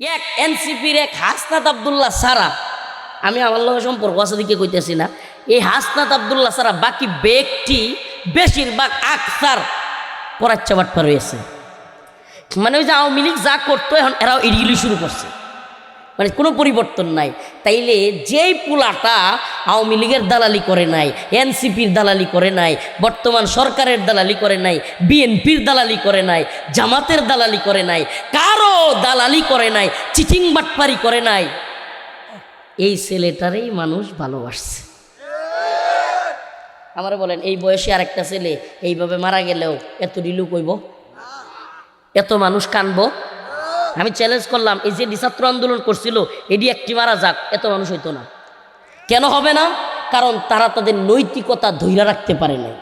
এক এনসিপির এক হাসনাত আবদুল্লাহ সারা, আমি আমার লগে সম্পর্ক আছে দিকে কইতেছি না, এই হাসনাত আবদুল্লাহ সারা বাকি ব্যক্তি বেশিরভাগ আকসার পরাচ্চা বাটপার রয়েছে। মানে ওই যে আওয়ামী লীগ যা করতো এখন এরাও এড়িয়ে শুরু করছে, মানে কোনো পরিবর্তন নাই। তাইলে যেই পুলাটা আওয়ামী লীগের দালালি করে নাই, এনসিপির দালালি করে নাই, বর্তমান সরকারের দালালি করে নাই, বিএনপির দালালি করে নাই, জামাতের দালালি করে নাই, কারো দালালি করে নাই, চিটিং বাটপারি করে নাই, এই ছেলেটারই মানুষ ভালোবাসছে। আমার বলেন এই বয়সে আরেকটা ছেলে এইভাবে মারা গেলেও এত রিলু কইব, এত মানুষ কানবো? আমি চ্যালেঞ্জ করলাম, এই যে ছাত্র আন্দোলন করছিল এটি একটি মারা যাক, এত মানুষ হইতো না। কেন হবে না? কারণ তারা তাদের নৈতিকতা ধৈর্য রাখতে পারে নাই।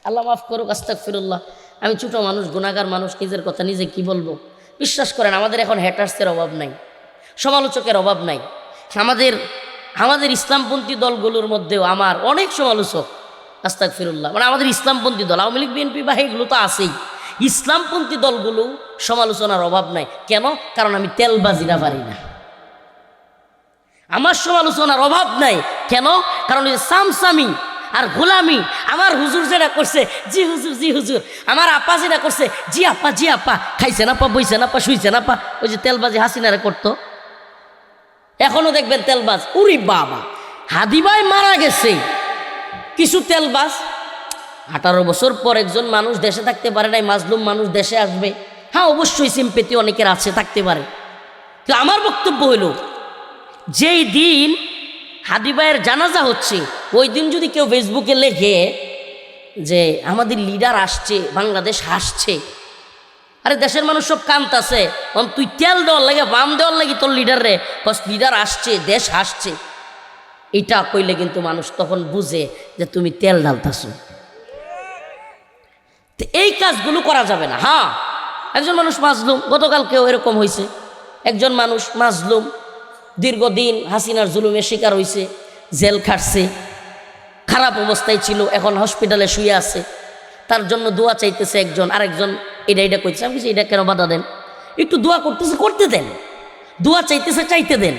আল্লাহ মাফ করুক, আস্তাগফিরুল্লাহ। আমি ছোট মানুষ, গুনাহগার মানুষ, নিজের কথা নিজে কি বলবো? বিশ্বাস করেন আমাদের এখন হ্যাটার্সের অভাব নাই, সমালোচকের অভাব নাই। আমাদের ইসলামপন্থী দলগুলোর মধ্যেও আমার অনেক সমালোচক, আস্তাগফিরুল্লাহ। মানে আমাদের ইসলামপন্থী দল আওয়ামী লীগ বিএনপি বা এগুলো তো আছেই, ইসলামপন্থী দলগুলো সমালোচনার অভাব নাই। কেন? কারণ আমি তেলবাজিরা পারি না। আমার সমালোচনার অভাব নাই। কেন? কারণ ওই সামসামি আর গোলামি, আমার হুজুর যেটা করছে জি হুজুর জি হুজুর, আমার আপা যেটা করছে জি আপা জি আপা, খাইছে না পা, বইছে না পা, শুইছে না পা, ওই যে তেলবাজি হাসিনারে করতো, এখনো দেখবেন তেলবাজ। উরি বাবা, হাদিবাই মারা গেছে, কিছু তেলবাজ 18 বছর পর একজন মানুষ দেশে থাকতে পারে নাই, মাজলুম মানুষ দেশে আসবে। হ্যাঁ অবশ্যই সিম্পেথি অনেকের আছে, থাকতে পারে। তো আমার বক্তব্য হইল, যেই দিন হাদিবাইয়ের জানাজা হচ্ছে ওই দিন যদি কেউ ফেসবুকে লেখে যে আমাদের লিডার আসছে, বাংলাদেশ হাসছে, আরে দেশের মানুষ সব কান্তাছে, তুই তেল দেওয়ার লাগে, বাম দেওয়ার লাগে তোর লিডার রে, বস লিডার আসছে, দেশ হাসছে, এটা কইলে কিন্তু মানুষ তখন বুঝে যে তুমি তেল ঢালতাছ। তো এই কাজগুলো করা যাবে না। হ্যাঁ একজন মানুষ মাজলুম, গতকালকেও এরকম হয়েছে, একজন মানুষ মাজলুম, দীর্ঘদিন হাসিনার জুলুমের শিকার হয়েছে, জেল খাটছে, খারাপ অবস্থায় ছিল, এখন হসপিটালে শুয়ে আছে, তার জন্য দোয়া চাইতেছে একজন, আরেকজন এটা করছে। আমি কিছু এটা কেন বাধা দেন? একটু দোয়া করতেছে, করতে দেন, দোয়া চাইতেছে, চাইতে দেন,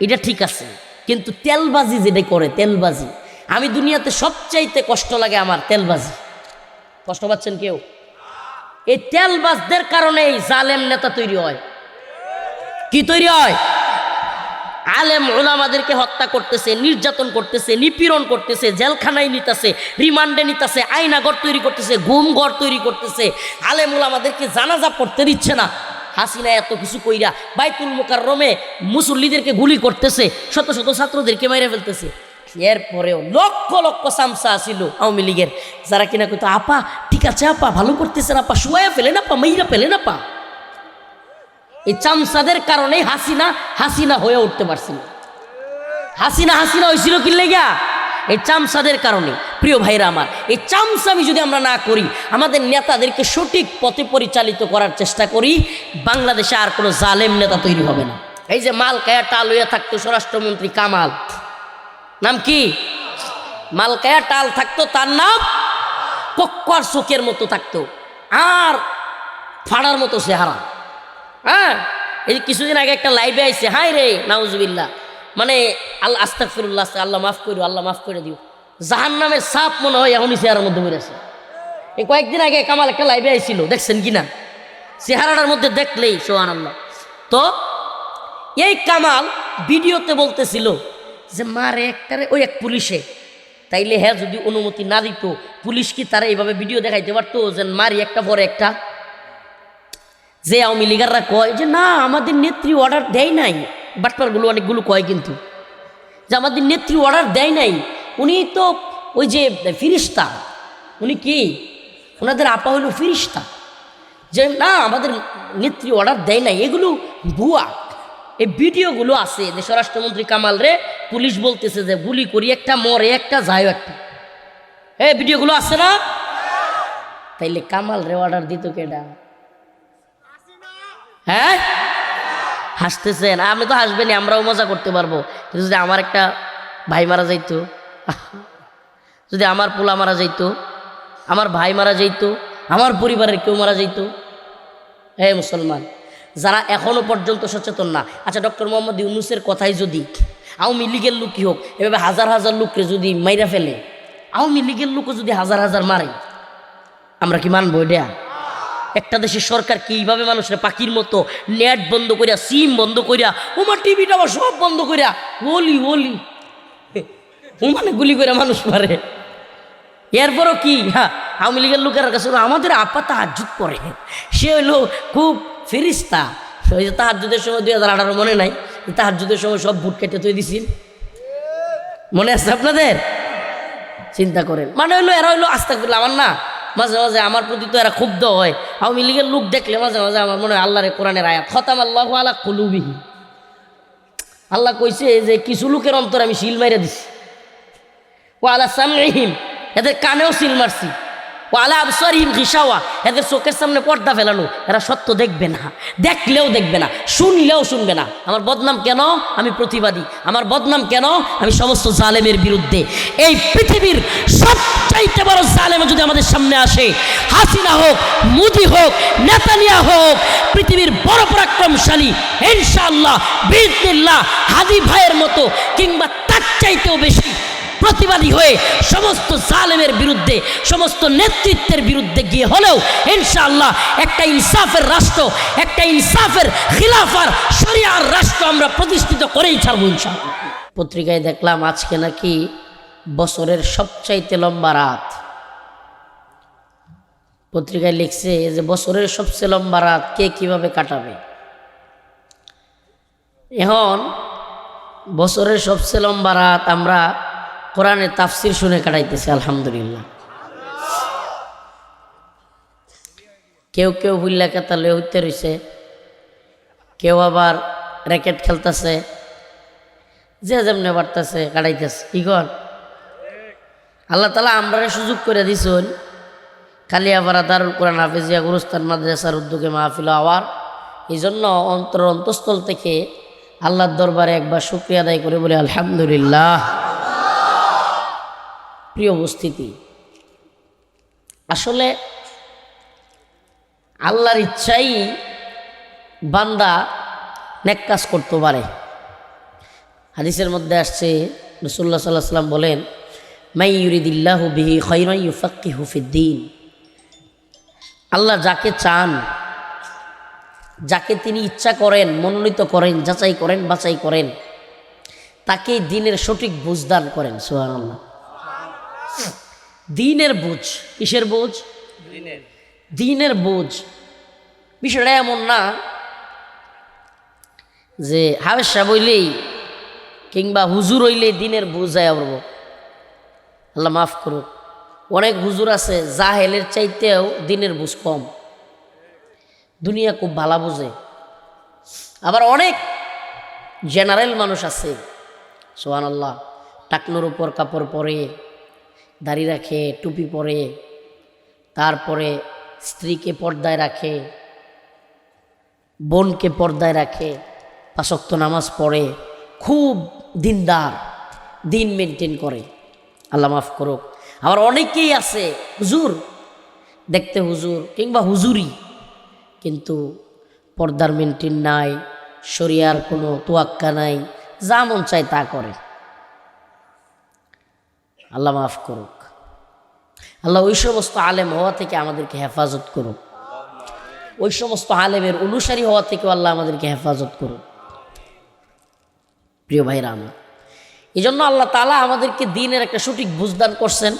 এটা ঠিক আছে। কিন্তু তেলবাজি যেটা করে, তেলবাজি, আমি দুনিয়াতে সবচাইতে কষ্ট লাগে আমার তেলবাজি। কষ্ট পাচ্ছেন কেউ? এই তেলবাজদের কারণে এই জালেম নেতা তৈরি হয়। কি তৈরি হয়? আলেম ওলামাদেরকে হত্যা করতেছে, নির্যাতন করতেছে, নিপীড়ন করতেছে, জেলখানায় নিতেছে, রিমান্ডে নিতেছে, আয়নাঘর তৈরি করতেছে, ঘুমঘর তৈরি করতেছে, আলেম ওলামাদেরকে জানাজা পড়তে দিচ্ছে না। হাসিনা এত কিছু কইরা বাইতুল মুকাররমে মুসল্লিদেরকে গুলি করতেছে, শত শত ছাত্রদেরকে মেরে ফেলতেছে। এরপরেও লক্ষ লক্ষ সামসা ছিল আওয়ামী লীগের, যারা কিনা কইতো আপা ঠিক আছে আপা, ভালো করতেছেন আপা, শুয়াইয়া ফেলেন আপা, মেইরা ফেলেন আপা। এই চামচাদের কারণেই হাসিনা হয়ে উঠতে পারছিল। হাসিনা হয়েছিল কি লেগা? এই চামচাদের কারণে। প্রিয় ভাইরা আমার, এই চামচামি যদি আমরা না করি, আমাদের নেতাদেরকে সঠিক পথে পরিচালিত করার চেষ্টা করি, বাংলাদেশে আর কোনো জালেম নেতা তৈরি হবে না। এই যে মালকায়া টাল হইয়া থাকতো স্বরাষ্ট্রমন্ত্রী কামাল, নাম কি? মালকায়া টাল থাকতো, তার নাম কক্কর চোখের মতো থাকতো, আর ফাড়ার মতো চেহারা। হ্যাঁ এই কিছুদিন আগে একটা লাইভে আইছে, হাই রে নাউজুবিল্লাহ, মানে আল্লাহ আস্তাগফিরুল্লাহ, আল্লাহ মাফ করো, আল্লাহ মাফ করে দিও, জাহান্নামের সাপ মনে হয় এখনই চেহারার মধ্যে বেরিয়েছে। এই কয়েকদিন আগে কামাল একটা লাইভে আইছিল, দেখছেন কিনা? চেহারাটার মধ্যে দেখলেই সুবহানাল্লাহ। তো এই কামাল ভিডিওতে বলতেছিল যে মারে একটারে ওই এক পুলিশে, তাইলে হ্যাঁ যদি অনুমতি না দিত পুলিশ কি তারা এইভাবে ভিডিও দেখাইতে পারতো যে মারি একটা পরে একটা? যে আওয়ামী লীগাররা কয় যে না আমাদের নেত্রী অর্ডার দেয় নাই, বাটপারগুলো অনেকগুলো কয় কিন্তু, যে আমাদের নেত্রী অর্ডার দেয় নাই, উনি তো ওই যে ফিরিস্তা, উনি কি, ওনাদের আপা হইল ফিরিস্তা, যে না আমাদের নেত্রী অর্ডার দেয় নাই, এগুলো ভুয়া। এই ভিডিওগুলো আছে যে স্বরাষ্ট্রমন্ত্রী কামাল রে পুলিশ বলতেছে যে গুলি করি একটা, মরে একটা, যায় একটা, এই ভিডিওগুলো আছে না? তাইলে কামাল রে অর্ডার দিত কেডা? হ্যাঁ হাসতেছেন, আপনি তো হাসবেনি, আমরাও মজা করতে পারবো। কিন্তু যদি আমার একটা ভাই মারা যাইতো, যদি আমার পোলা মারা যাইতো, আমার ভাই মারা যাইতো, আমার পরিবারের কেউ মারা যাইতো, হে মুসলমান, যারা এখনও পর্যন্ত সচেতন না। আচ্ছা, ডক্টর মোহাম্মদ ইউনূসের কথাই যদি আওয়ামী লীগের লোকই হোক এভাবে হাজার হাজার লোককে যদি মাইরা ফেলে, আওয়ামী লীগের লোকও যদি হাজার হাজার মারে, আমরা কি মানবো এটা? একটা দেশের সরকার কিভাবে মানুষের পাখির মতো নেট বন্ধ করিয়া, সিম বন্ধ করিয়া, ওমার টিভিটা আবার সব বন্ধ করিয়া ওলি ওলি ও মানে গুলি করে মানুষ মারে। এরপরও কি, হ্যাঁ, আওয়ামী লীগের লোকের কাছে আমাদের আপা তাহাজ্জুদ পড়ে, সে হইলো খুব ফেরিস্তা। ওই যে তাহাজ্জুদের সময় 2018 মনে নাই, তাহাজ্জুদের সময় সব বুট কেটে তুই দিছিল, মনে আছে আপনাদের? চিন্তা করেন, মানে হইলো এরা হইলো আস্তাগফিরুল্লাহ। আমার না মাঝে মাঝে আমার প্রতি তো এরা ক্ষুব্ধ হয়, আওয়ামী লীগের লোক দেখলে মাঝে মাঝে আমার মনে হয় আল্লাহর কোরআনের আয়াত, খতামাল্লাহু আলা কুলুবিহিম, আল্লাহ কইছে যে কিছু লোকের অন্তর আমি শিল মাইরা দিছি, ওয়া আলা সামঈহিম, এদের কানেও সিল মারছি, ওয়া আলা আবসারিহিম গিশাওয়া, এদের চোখের সামনে পর্দা ফেলানো, এরা সত্য দেখবে না, দেখলেও দেখবে না, শুনলেও শুনবে না। আমার বদনাম কেন? আমি প্রতিবাদী। আমার বদনাম কেন? আমি সমস্ত জালেমের বিরুদ্ধে। এই পৃথিবীর সবচাইতে বড় জালেম যদি আমাদের সামনে আসে, হাসিনা হোক, মোদি হোক, নেতানিয়াহু হোক, পৃথিবীর বড় পরাক্রমশালী ইনশাআল্লাহ বিইজনিল্লাহ হাদি ভাইয়ের মতো কিংবা তার চাইতেও বেশি প্রতিবাদী হয়ে সমস্ত জালেমের বিরুদ্ধে, সমস্ত নেতৃত্বের বিরুদ্ধে গিয়ে হলেও ইনশাআল্লাহ একটা ইনসাফের রাষ্ট্র, একটা ইনসাফের খিলাফার শরিয়ার রাষ্ট্র আমরা প্রতিষ্ঠিত করেই ছাড়ব ইনশাআল্লাহ। পত্রিকায় দেখলাম আজকে নাকি বছরের সবচাইতে লম্বা রাত। পত্রিকায় লিখছে যে বছরের সবচেয়ে লম্বা রাত কে কিভাবে কাটাবে। এখন বছরের সবচেয়ে লম্বা রাত আমরা কোরআনের তাফসির শুনে কাটাইতেছি আলহামদুলিল্লাহ। কেউ কেউ হুল্লা কাতা লয়ে হইতে রইছে, কেউ আবার র্যাকেট খেলতেছে, যে যেমনে পারতেছে কাটাইতেছে। কি কর আল্লাহ তাআলা আমরারে সুযোগ করে দিছেন কালিয়াপাড়া দারুল কোরআন হাফেজিয়া গুরুস্তান মাদ্রাসার উদ্যোগে মাহফিল হওয়ার। এই জন্য অন্তঃস্থল থেকে আল্লাহর দরবারে একবার শুকরিয়া আদায় করে বলি আলহামদুলিল্লাহ। প্রিয় উপস্থিতি, আসলে আল্লাহর ইচ্ছাই বান্দা নেক কাজ করতে পারে। হাদিসের মধ্যে আসছে রাসূলুল্লাহ সাল্লাল্লাহু আলাইহি ওয়াসাল্লাম বলেন, মাই ইউরিদিল্লাহু বিহি খায়রান ইউফাক্কিহু ফিদ্দীন। আল্লাহ যাকে চান, যাকে তিনি ইচ্ছা করেন, মনোনীত করেন, যাচাই করেন, বাছাই করেন, তাকে দ্বীনের সঠিক বুঝ দান করেন। সুবহানাল্লাহ। দ্বীনের বুঝ, কিসের বুঝ? দ্বীনের বুঝ। বিষয়টা এমন না যে হাফেজ সাহেব হইলেই কিংবা হুজুর হইলেই দ্বীনের বুঝ যায় পড়ব। আল্লাহ মাফ করুক, অনেক হুজুর আছে জাহেলের চাইতেও দ্বীনের বুঝ কম, দুনিয়া খুব ভালো বুঝে। আবার অনেক জেনারেল মানুষ আছে, সুবহানাল্লাহ, টাকনোর উপর কাপড় পরে, দাড়ি রাখে, টুপি পরে, তারপরে স্ত্রীকে পর্দায় রাখে, বোনকে পর্দায় রাখে, 5 ওয়াক্ত নামাজ পড়ে, খুব দিনদার, দিন মেনটেন করে। আল্লাহ মাফ করুক। আবার অনেকেই আছে হুজুর, দেখতে হুজুর কিংবা হুজুরি, কিন্তু পর্দার মেনটেন নাই, শরিয়ার কোনো তোয়াক্কা নাই, যা মন চায় তা করে। আল্লাহ মাফ করুক। আল্লাহ ওই সমস্ত আলেম হওয়া থেকে আমাদেরকে হেফাজত করুক, ওই সমস্ত আলেমের অনুসারী হওয়া থেকেও আল্লাহ আমাদেরকে হেফাজত করুক। প্রিয় ভাইরা আমার, এই জন্য আল্লাহ তাআলা আমাদেরকে দ্বীনের একটা সঠিক বুঝদান করছেন,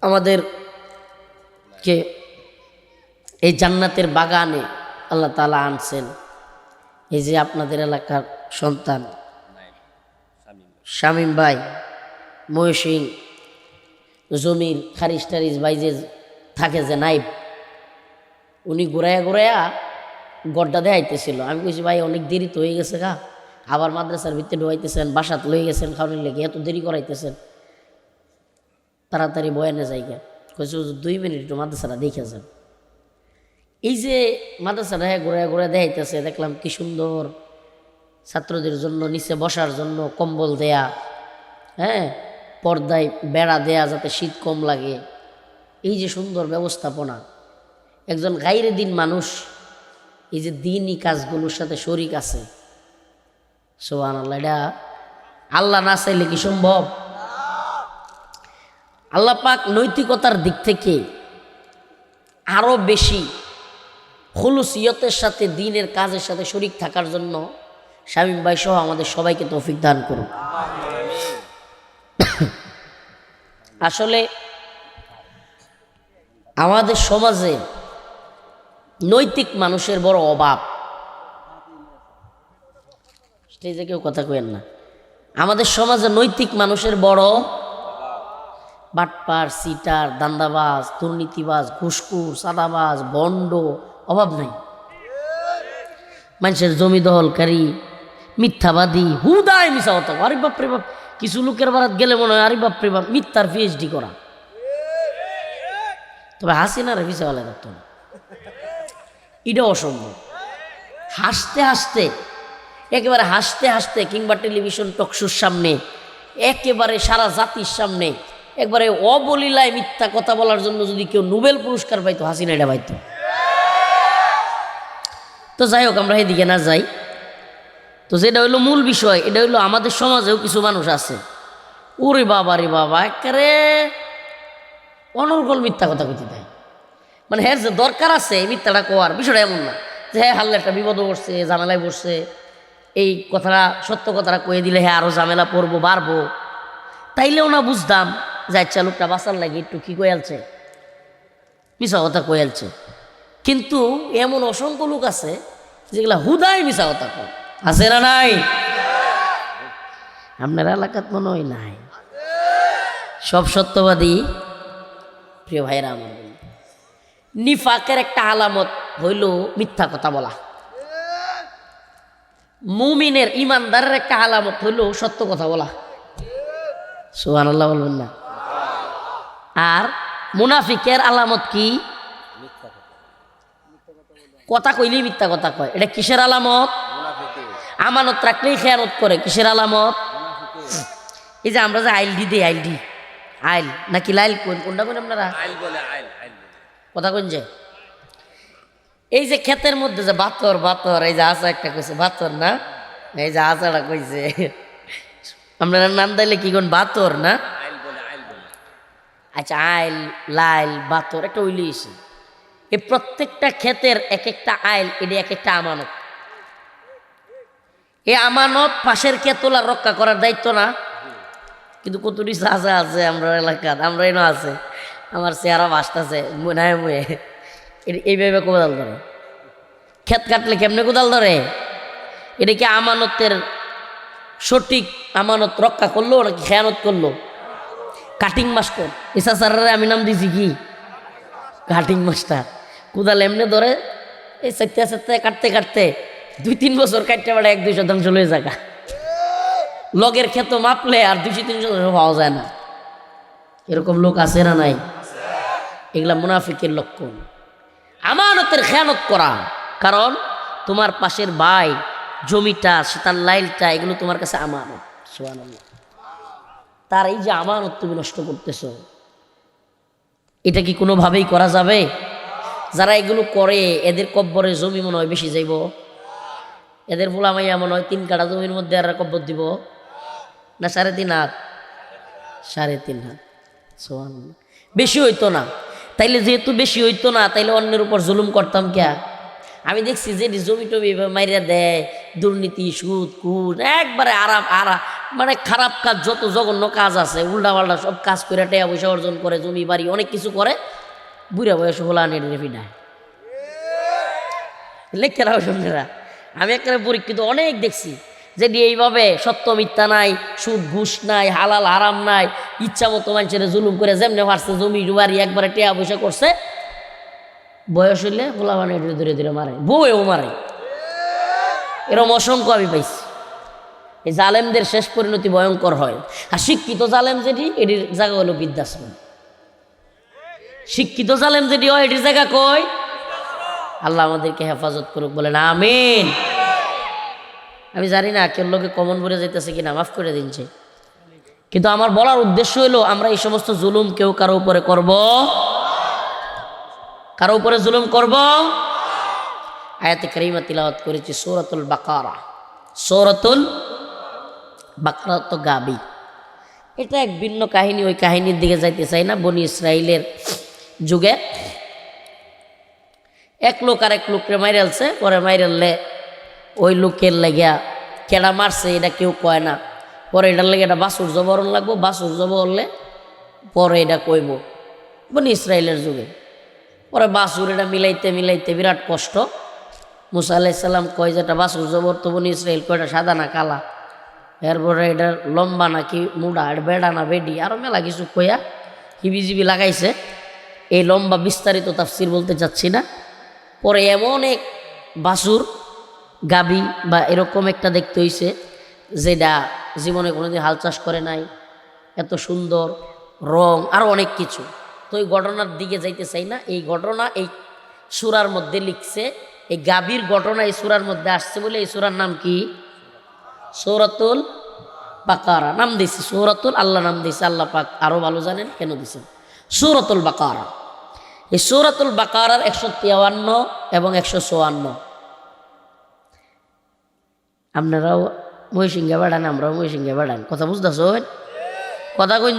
আমাদেরকে এই জান্নাতের বাগানে আল্লাহ তাআলা আনছেন। এই যে আপনাদের এলাকার সন্তান শামীম ভাই, ময়ূসিং জমির খারিজ টারিজ ভাই যে থাকে যে নাইব, উনি ঘুরাইয়া ঘুরাইয়া গড্ডা দেখাইতেছিল। আমি কইছি ভাই অনেক দেরি তো হয়ে গেছে গা, আবার মাদ্রাসার ভিতরে ঢুকাইতেছেন, বাসাত লয়ে গেছেন খাওয়ানোর লেগে, এত দেরি করাইতেছেন, তাড়াতাড়ি বয়ানে যাইগা। কইছে 2 মিনিট একটু মাদ্রাসাটা দেখে যান। এই যে মাদ্রাসাটা ঘুরাইয়া ঘুরাইয়া দেখাইতেছে, দেখলাম কি সুন্দর ছাত্রদের জন্য নিচে বসার জন্য কম্বল দেয়া, হ্যাঁ, পর্দায় বেড়া দেয়া যাতে শীত কম লাগে, এই যে সুন্দর ব্যবস্থাপনা। একজন গাইরে দিন মানুষ এই যে দিনই কাজগুলোর সাথে শরিক আছে, সুবহানাল্লাহ, এটা আল্লাহ না চাইলে কি সম্ভব? আল্লাহ পাক নৈতিকতার দিক থেকে আরো বেশি খুলুসিয়তের সাথে দিনের কাজের সাথে শরিক থাকার জন্য শামীম ভাই সহ আমাদের সবাইকে তৌফিক দান করুন। আসলে আমাদের সমাজে নৈতিক মানুষের বড় অভাব। স্টেজে কেউ কথা কইেন না। আমাদের সমাজে নৈতিক মানুষের বড় বাটপার, সিটার, দান্দাবাজ, দুর্নীতিবাজ, ঘুষখোর, সাদাবাজ, বন্ড অভাব নাই। মানুষের জমি দখলকারী, মিথ্যাবাদী, হুদায় মিশা হতো। আরে বাপরে বাপ, কিছু লোকের বারাত গেলে মনে হয় আরে বাপরে বাপ মিথ্যার পিএইচডি করা। তবে হাসিনার ভিসা বলে থাকতো না, এটা অসম্ভব। হাসতে হাসতে একেবারে হাসতে হাসতে কিংবা টেলিভিশন টকশোর সামনে একেবারে সারা জাতির সামনে একবারে অবলীলায় মিথ্যা কথা বলার জন্য যদি কেউ নোবেল পুরস্কার পাইতো, হাসিনা এটা পাইতো। তো যাই হোক, আমরা এদিকে না যাই। তো যেটা হইলো মূল বিষয়, এটা হইলো আমাদের সমাজেও কিছু মানুষ আছে, ওরে বাবা রে বাবা, একেবারে অনর্গল মিথ্যা কথা কইতে দেয়। মানে হ্যাঁ, যে দরকার আছে এই মিথ্যাটা কোয়ার, বিষয়টা এমন না যে হ্যাঁ হাল্লা একটা বিপদও পড়ছে, ঝামেলায় পড়ছে, এই কথাটা সত্য কথাটা কয়ে দিলে হ্যাঁ আরও ঝামেলা পড়বো, বাড়বো। তাইলেও না বুঝতাম যে আচ্ছা লোকটা বাঁচার লাগে একটু কি কয়ালছে, মিশা কথা কয়ালছে। কিন্তু এমন অসংখ্য লোক আছে যেগুলা হুদায় মিশা কথা কয়, আছে না নাই? আপনার এলাকাত মনে হয় নাই। সব সত্যবাদী প্রিয় ভাইরা আমার, নিফাকের একটা আলামত হইল মিথ্যা কথা বলা। মুমিনের ইমানদারের একটা আলামত হইল সত্য কথা বলা। সুবহানাল্লাহ বলবেন না? আর মুনাফিকের আলামত কি? কথা কইলেই মিথ্যা কথা কয়। এটা কিসের আলামত? আমানত রাখলেই খেয়ানত করে। কিসের আলামত? এই যে আমরা যে আইল দিই, আইল নাকি লাইল কোনটা কোন আপনারা কথা কোন যে এই যে ক্ষেতের মধ্যে যে বাতর, এই যে আসা একটা কইছে বাতর না, এই যে আসাটা কইছে, আপনারা নাম দিলে কি কোন বাতর না? আচ্ছা, আইল, লাইল, বাতর একটা উইলিয়েছে। এই প্রত্যেকটা ক্ষেতের এক একটা আইল, এটি এক একটা আমানত। এই আমানত পাশের ক্ষেতলা রক্ষা করার দায়িত্ব না? কিন্তু কতটি চাষা আছে আমরা এলাকার, আমরা এনে আছে, আমার চেহারা বাসতেছে মনে মুয়ে এইভাবে কোদাল ধরে। ক্ষেত কাটলে কেমনে কোদাল ধরে? এটা কি আমানতের সঠিক আমানত রক্ষা করলো নাকি খেয়ানত করলো? কাটিং মাস্টার, এসা স্যারের আমি নাম দিছি কি কাটিং মাস্টার। কোদাল এমনি ধরে এই চারটে চারটে কাটতে কাটতে 2-3 বছর কাটতে পারে 1-2 শতাংশ লয়ে জায়গা। লগের ক্ষেত মাপলে আর 200-300 শতাংশ পাওয়া যায় না। এরকম লোক আছে না নাই? এগুলা মুনাফিকের লক্ষণ, আমানতের খেয়ানত করা। কারণ তোমার পাশের ভাই জমিটা, সেটার লাইলটা, এগুলো তোমার কাছে আমানত। সুবহানাল্লাহ। তার এই যে আমানত তুমি নষ্ট করতেছ, এটা কি কোনোভাবেই করা যাবে? যারা এগুলো করে এদের কব্বরে জমি মনে হয় বেশি যাইব। এদের ভোলা মাইয়া মনে হয় 3 কাঠা জমির মধ্যে আর কব্বর দিব না 3.5 হাত? 3.5 হাত। সুবহানাল্লাহ। বেশি হইতো না। তাইলে যেহেতু বেশি হইতো না, তাইলে অন্যের উপর জুলুম করতাম কে? আমি দেখছি যে জমি টমি মাইরা দেয়, দুর্নীতি, সুদ, কুট, একবারে মানে খারাপ কাজ, যত জঘন্য কাজ আছে, উল্টা পাল্টা সব কাজ করে টাকা পয়সা অর্জন করে, জমি বাড়ি অনেক কিছু করে, বুড়া বয়স হোলা নেট রেফিডায় লেখেরা সন্ধ্যেরা। আমি একটা পরীক্ষিত অনেক দেখছি যে এইভাবে সত্য মিথ্যা নাই, সুদ ঘুষ নাই, হালাল হারাম নাই, ইচ্ছা মতো মানুষের জুলুম করে যেমনি পারছে জমি বাড়ি একবারে টাকা পয়সা করছে, বয়স হইলে হোলা মানে ধীরে ধীরে মারে, বউও মারে। এরকম অসংখ্য আমি পাইছি। এই জালেমদের শেষ পরিণতি ভয়ঙ্কর হয়। আর শিক্ষিত জালেম যেটি, এটির জায়গা হলো বৃদ্ধাশ্রম। শিক্ষিত জালেম যেটি হয়, এটির জায়গা কই? আল্লাহ আমাদেরকে হেফাজত করুক, বলেন আমিন। আমি জানি না কেউ লোকে কমন বলে যাইতেছে কিনা, মাফ করে দিনছে। কিন্তু আমার বলার উদ্দেশ্য হলো, আমরা এই সমস্ত জুলুম কেউ কারো উপরে করব? কারো উপরে জুলুম করব? আয়াতে কারিমা তিলাওয়াত করেছি সূরাতুল বাকারা। সূরাতুল বাকারা তো গাবি, এটা এক ভিন্ন কাহিনী, ওই কাহিনীর দিকে যাইতে চাই না। বনি ইসরাইলের যুগে এক লোক আর এক লোকরে মাইরালছে, পরে মাইরাললে ওই লোকের লাগিয়া কেডা মারছে এটা কেউ কয় না, পরে এটার লেগে এটা বাসুর জবরণ লাগবো, বাসুর জবরলে পরে এটা কইব। বনি ইসরাইলের যুগে পরে বাসুর এটা মিলাইতে মিলাইতে বিরাট কষ্ট। মুসা আলাইহিস সালাম কয় যেটা বাসুর জবর, তো বনি ইসরাইল কয়টা সাদা না কালা, এরপরে এটার লম্বা নাকি মুডা, এটা বেড়া না বেডি, আরও মেলা কিছু কইয়া হিবিজিবি লাগাইছে। এই লম্বা বিস্তারিত তাফসির বলতে চাচ্ছি না। পরে এমন এক বাসুর গাবি বা এরকম একটা দেখতে হইছে যেটা জীবনে কোনোদিন হাল চাষ করে নাই, এত সুন্দর রং আরও অনেক কিছু। তো এই ঘটনার দিকে যাইতে চাই না। এই ঘটনা এই সূরার মধ্যে লিখছে, এই গাবির ঘটনা এই সূরার মধ্যে আসছে বলে এই সূরার নাম কি? সূরাতুল বাকারা নাম দিয়েছে। সূরাতুল আল্লাহ নাম দিয়েছে, আল্লাহ পাক আরও ভালো জানেন কেন দিয়েছেন সূরাতুল বাকারা। এই সূরাতুল বাকারার 153 এবং 154। আপনারাও মহিষিঙ্গা বাড়ান, আমরাও মহিষিঙ্গা বাড়ান, কথা বুঝতেছ? কথা কইন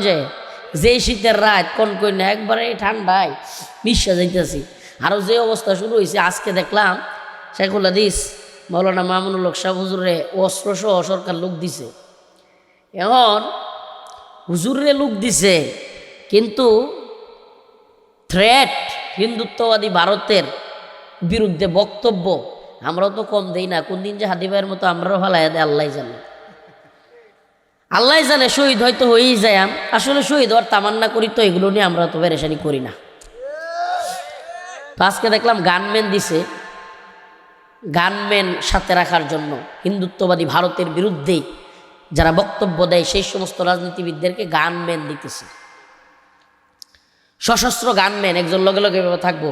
যে শীতের রাত কোন কই না একবারে ঠান্ডায় বিশ্বাস যাইতেছি। আরও যে অবস্থা শুরু হয়েছে, আজকে দেখলাম শেখুল হাদিস মাওলানা মামুনুল হক সাহেব হুজুরে অস্ত্র সহ সরকার লোক দিছে। এখন হুজুরে লোক দিছে, কিন্তু থ্রেট হিন্দুত্ববাদী ভারতের বিরুদ্ধে বক্তব্য আমরাও তো কম দেই না। কোন দিন যে হাদি ভাইয়ের মতো আমরাও ফালাই দেয় আল্লাহ জানে, আল্লাহ জানে। শহীদ হয়তো হয়েই যায়, আসলে শহীদ হওয়ার তামান্না করি, তো এগুলো নিয়ে আমরা তো পেরেশানি করি না। তো আজকে দেখলাম গানম্যান দিছে, গানম্যান সাথে রাখার জন্য হিন্দুত্ববাদী ভারতের বিরুদ্ধে যারা বক্তব্য দেয় সেই সমস্ত রাজনীতিবিদদেরকে গানম্যান দিতেছে। সশস্ত্র গানম্যান একজন লগে লগে থাকবো,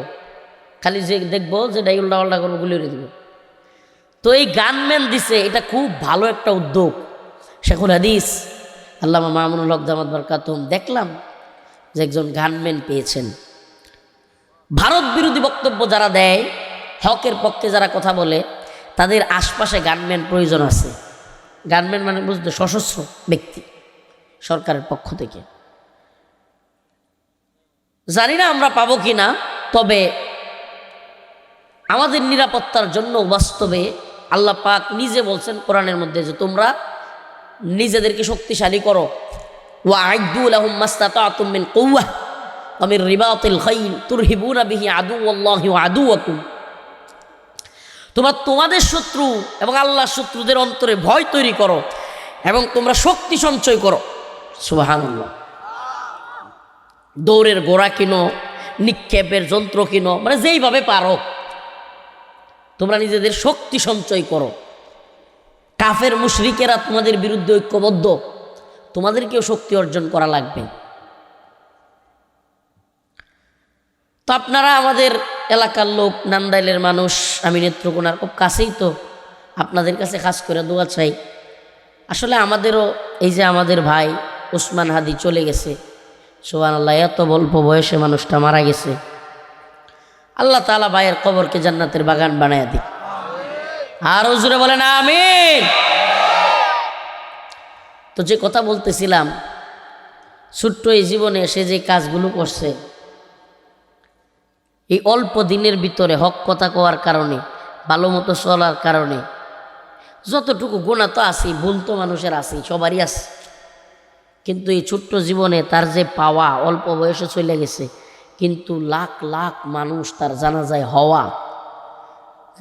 খালি যে দেখবো যে ডাই উল্টা পাল্টা করবো গুলি উড়ে দিব। তো এই গানম্যান দিছে, এটা খুব ভালো একটা উদ্যোগ। শেখুল হাদিস আল্লামা মামুনুল হক দামাত বারকাতুম দেখলাম যে একজন গানম্যান পেয়েছেন। ভারত বিরোধী বক্তব্য যারা দেয়, হকের পক্ষে যারা কথা বলে, তাদের আশপাশে গানম্যান প্রয়োজন আছে। গানম্যান মানে বুঝতে সশস্ত্র ব্যক্তি সরকারের পক্ষ থেকে। জানি না আমরা পাবো কি না, তবে আমাদের নিরাপত্তার জন্য বাস্তবে আল্লাহ পাক নিজে বলছেন কোরআনের মধ্যে যে তোমরা নিজেদেরকে শক্তিশালী করো। ওয়া'আইদ্দু লাহুম মাসতাতা'তুম মিন কুওয়াহ ওয়া মিন রিবাতিল খাইল তুরহিবুনা বিহি আদুওয়াল্লাহি ওয়া আদুওয়াকুম। তোমরা তোমাদের শত্রু এবং আল্লাহর শত্রুদের অন্তরে ভয় তৈরি করো এবং তোমরা শক্তি সঞ্চয় করো। সুবহানাল্লাহ। দৌড়ের ঘোড়া কিনো, নিক্ষেপের যন্ত্র কিনো, মানে যেইভাবে পারো তোমরা নিজেদের শক্তি সঞ্চয় করো। কাফের মুশরিকেরা তোমাদের বিরুদ্ধে ঐক্যবদ্ধ, তোমাদেরকেও শক্তি অর্জন করা লাগবে। তো আপনারা আমাদের এলাকার লোক, নান্দাইলের মানুষ, আমি নেত্রকোনার খুব কাছেই, তো আপনাদের কাছে খাস করে দোয়া চাই। আসলে আমাদেরও এই যে আমাদের ভাই ওসমান হাদি চলে গেছে, সুবহানাল্লাহ, এত অল্প বয়সে মানুষটা মারা গেছে। আল্লাহ তাআলা ভাইয়ের কবরকে জান্নাতের বাগান বানায়া দিক। আর হুজুরে বলেন আমিন। তো যে কথা বলতেছিলাম, ছোট্ট এই জীবনে সে যে কাজগুলো করছে, এই অল্প দিনের ভিতরে হক কথা কোয়ার কারণে, ভালো মতো চলার কারণে, যতটুকু গুনাহ তো আছেই, ভুল তো মানুষের আছেই, সবারই আছে, কিন্তু এই ছোট্ট জীবনে তার যে পাওয়া, অল্প বয়সে চলে গেছে, কিন্তু লাখ লাখ মানুষ তার জানাজায় হওয়া,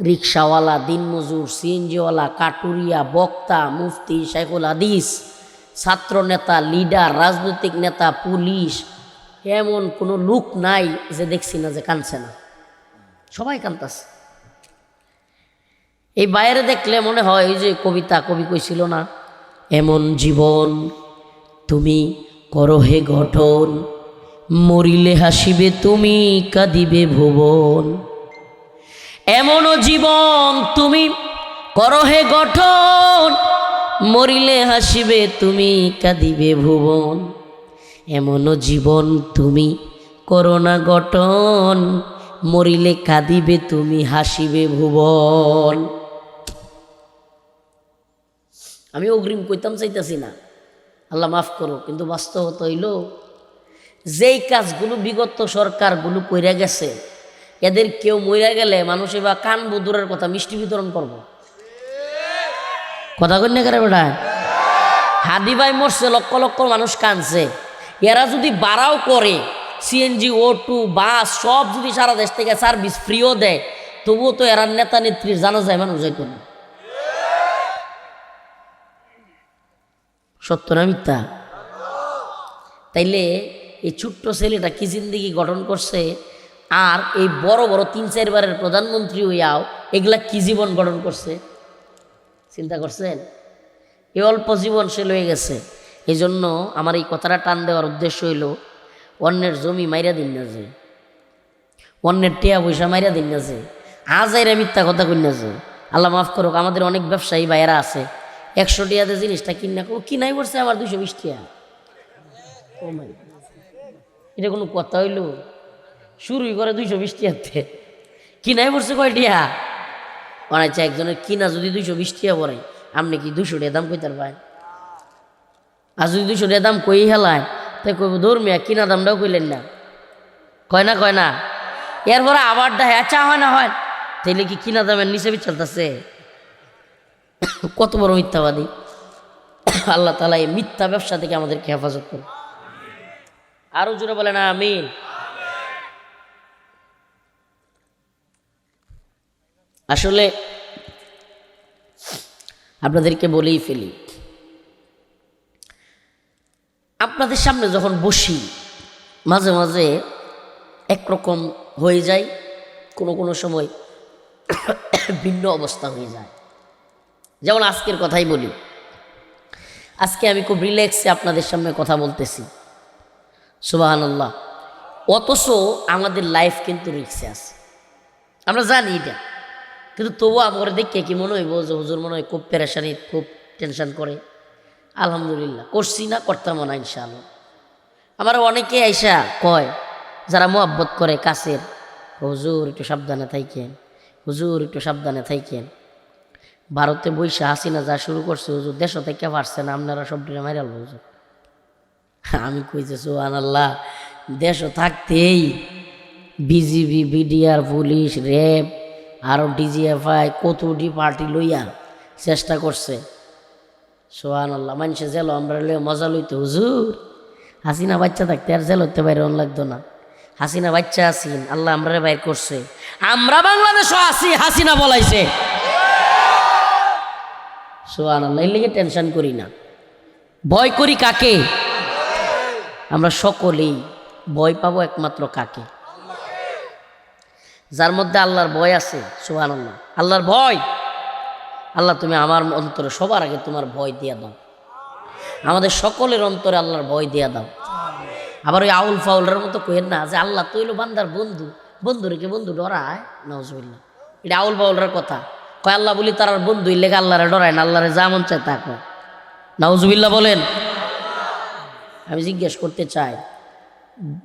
রিক্সাওয়ালা, দিনমজুর, সিএনজিওয়ালা, কাটুরিয়া, বক্তা, মুফতি, শেখুল হাদিস, ছাত্র নেতা, লিডার, রাজনৈতিক নেতা, পুলিশ, এমন কোনো লোক নাই যে দেখছি না যে কাঁদছে না, সবাই কাঁদতেছে। এই বাইরে দেখলে মনে হয় ওই যে কবিতা, কবি কইছিল না, এমন জীবন তুমি করো হে গঠন, মরিলে হাসিবে তুমি, কাঁদিবে ভুবন। এমন জীবন তুমি করো হে গঠন, মরিলে হাসিবে তুমি, কাঁদিবে ভুবন। এমন জীবন তুমি করো না গঠন, মরিলে কাঁদিবে তুমি হাসিবে ভুবন। আমি অগ্রিম কইতাম চাইতাছি না, আল্লাহ মাফ করো, কিন্তু বাস্তবতা হইল যেই কাজগুলো বিগত সরকারগুলো কইরা গেছে, এদের কেউ মইরা গেলে মানুষে বা কান বদুরের কথা মিষ্টি বিতরণ করব। কথা কই না করে বেটা? হাদি ভাই মরছে, লক্ষ লক্ষ মানুষ কানছে, এরা যদি বাড়াও করে সিএনজি O2 বাস সব যদি সারা দেশ থেকে সার্ভিস ফ্রিও দেয়, তবুও তো এরা নেতা নেত্রীর জানা যায় মানুষ যাইত না। সত্য না মিথ্যা? তাইলে এই ছোট্ট ছেলেটা কি জিন্দিগি গঠন করছে, আর এই বড় বড় 3-4 বারের প্রধানমন্ত্রী হইয়াও এগুলা কি জীবন গঠন করছে চিন্তা করছেন? এই অল্প জীবন সে লয়ে গেছে। এই জন্য আমার এই কথাটা টান দেওয়ার উদ্দেশ্য হইল, অন্যের জমি মাইরা দিন না যে, অন্যের টিয়া পয়সা মাইরা দিন না যে, আজাইরা মিথ্যা কথা কই না যে। আল্লাহ মাফ করুক, আমাদের অনেক ব্যবসায়ী ভাইয়েরা আছে 100 টিয়াতে জিনিসটা কিনা কিনাই পড়ছে আমার 220 টিয়া। ও মাই, এটা কোনো কথা হইল? শুরুই করে 220 টিয়াতে, কিনাই পড়ছে কয় টিয়া? বানাইছে একজনের কিনা যদি 220 টিয়া পড়ে, আপনি কি 200 টাকা দাম কইতার পায়? আর যদি 200 টাকা দাম কই হেলায়, তাই কইব ধর্মিয়া কিনা দামটাও কইলেন না, কয় না কয় না। এরপরে আবার হ্যাঁ চা হয় না হয়, তাইলে কি কিনা দামের নিচে চলতেছে? কত বড় মিথ্যাবাদী! আল্লাহ তাআলা এই মিথ্যা ব্যবসা থেকে আমাদেরকে হেফাজত করুন। আরো জোরে বলেন আমিন। আসলে আপনাদেরকে বলেই ফেলি, আপনাদের সামনে যখন বসি মাঝে মাঝে একরকম হয়ে যায়, কোনো কোনো সময় ভিন্ন অবস্থা হয়ে যায়। যেমন আজকের কথাই বলি, আজকে আমি খুব রিল্যাক্সে আপনাদের সামনে কথা বলতেছি, সুবহানাল্লাহ। অথচ আমাদের লাইফ কিন্তু রিক্সে আছে, আমরা জানি এটা, কিন্তু তবুও আমার দেখে কি মনে হইব যে হুজুর মনে হয় খুব পেরেশানি, খুব টেনশন করে। আলহামদুলিল্লাহ করছি না, করতাম না ইনশাআল্লাহ। আমার অনেকে আইসা কয়, যারা মোহাব্বত করে কাছের, হুজুর একটু সাবধানে থাকেন, হুজুর একটু সাবধানে থাকেন। ভারতে বৈশা হাসিনা যা শুরু করছে হুজুর, দেশ থেকে পারছে না, আপনারা সব ডিরে মাইরাল হুজুর। আমি কইছে সুবহানাল্লাহ, দেশও থাকতেই বিজিবি, বিডিআর, পুলিশ, র্যাব, আরও ডিজিএফআই কতটি পার্টি লইয়া চেষ্টা করছে। সুবহানাল্লাহ, মানুষে জেল আমরা লইয়া মজা লইতে, হুজুর হাসিনা বাচ্চা থাকতে আর জেল হইতে বাইরে লাগতো না। হাসিনা বাচ্চা আসিন, আল্লাহ আমরা বাইর করছে, আমরা বাংলাদেশও আসি, হাসিনা বলাইছে। সুবহানাল্লাহ, এর লেগে টেনশন করি না। ভয় করি কাকে? আমরা সকলেই ভয় পাবো একমাত্র কাকে? যার মধ্যে আল্লাহর ভয় আছে। সুবহানাল্লাহ, আল্লাহর ভয়। আল্লাহ তুমি আমার অন্তরে সবার আগে তোমার ভয় দিয়া দাও, আমাদের সকলের অন্তরে আল্লাহর ভয় দিয়া দাও। আবার ওই আউল ফাউলের মতো কইেন না যে আল্লাহ তো হইল বান্দার বন্ধু, বন্ধু রেখে বন্ধু ডরায়, নাউজুবিল্লাহ। এটা আউল ফাউলের কথা কয়। আল্লাহ বলি তার বন্ধু লেগে আল্লাহরে ডরায় না, আল্লাহরে যা মন চায় তা কয়। নাউজুবিল্লাহ বলেন। আমি জিজ্ঞেস করতে চাই,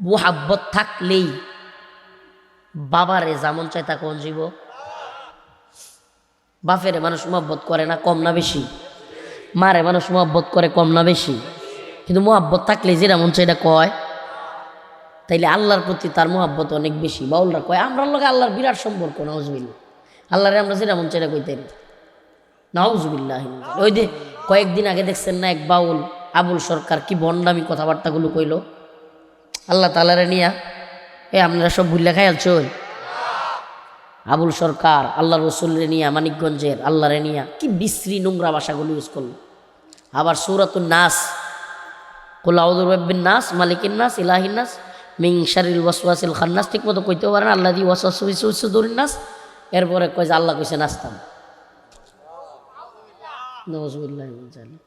মুহাব্বত থাকলেই বাবারে যেমন চায় তা কোন জীব? বাপেরে মানুষ মুহাব্বত করে না কম না বেশি? মারে মানুষ মুহাব্বত করে কম না বেশি? কিন্তু মুহাব্বত থাকলে যেটা মন চায় এটা কয়। তাইলে আল্লাহর প্রতি তার মুহাব্বত অনেক বেশি। বাউলরা কয় আমরার লগে আল্লাহর বিরাট সম্পর্ক। নাউজুবিল্লাহ, আল্লাহরে আমরা যেটা মন চায় এটা কইতে পারি। নাউজুবিল্লাহ। ওই যে কয়েকদিন আগে দেখছেন না, এক বাউল আবুল সরকার কি বন্ডামি কথাবার্তাগুলো কইল আল্লাহ তাআলারে নিয়া। আপনারা সব ভুল্লা খাইয়ালছেন। আবুল সরকার আল্লাহ রসুলরে নিয়া, মানিকগঞ্জের আল্লাহরে নিয়া কি বিশ্রী নোংরা ভাষাগুলো ইউজ করলো। আবার সূরাতুন নাস, কুল আউযু বিরাব্বিন নাস, মালিকিন নাস, ইলাহিন নাস, মিন শাররিল ওয়াসওয়াসিল খান্নাস, ঠিক মতো কইতেও পারেন আল্লাযী ওয়াসওয়াসু ফি সুদুরিন নাস। এরপরে কয় যে আল্লাহ কইছে নাস্তাম। নাউজুবিল্লাহি মিন যালিক।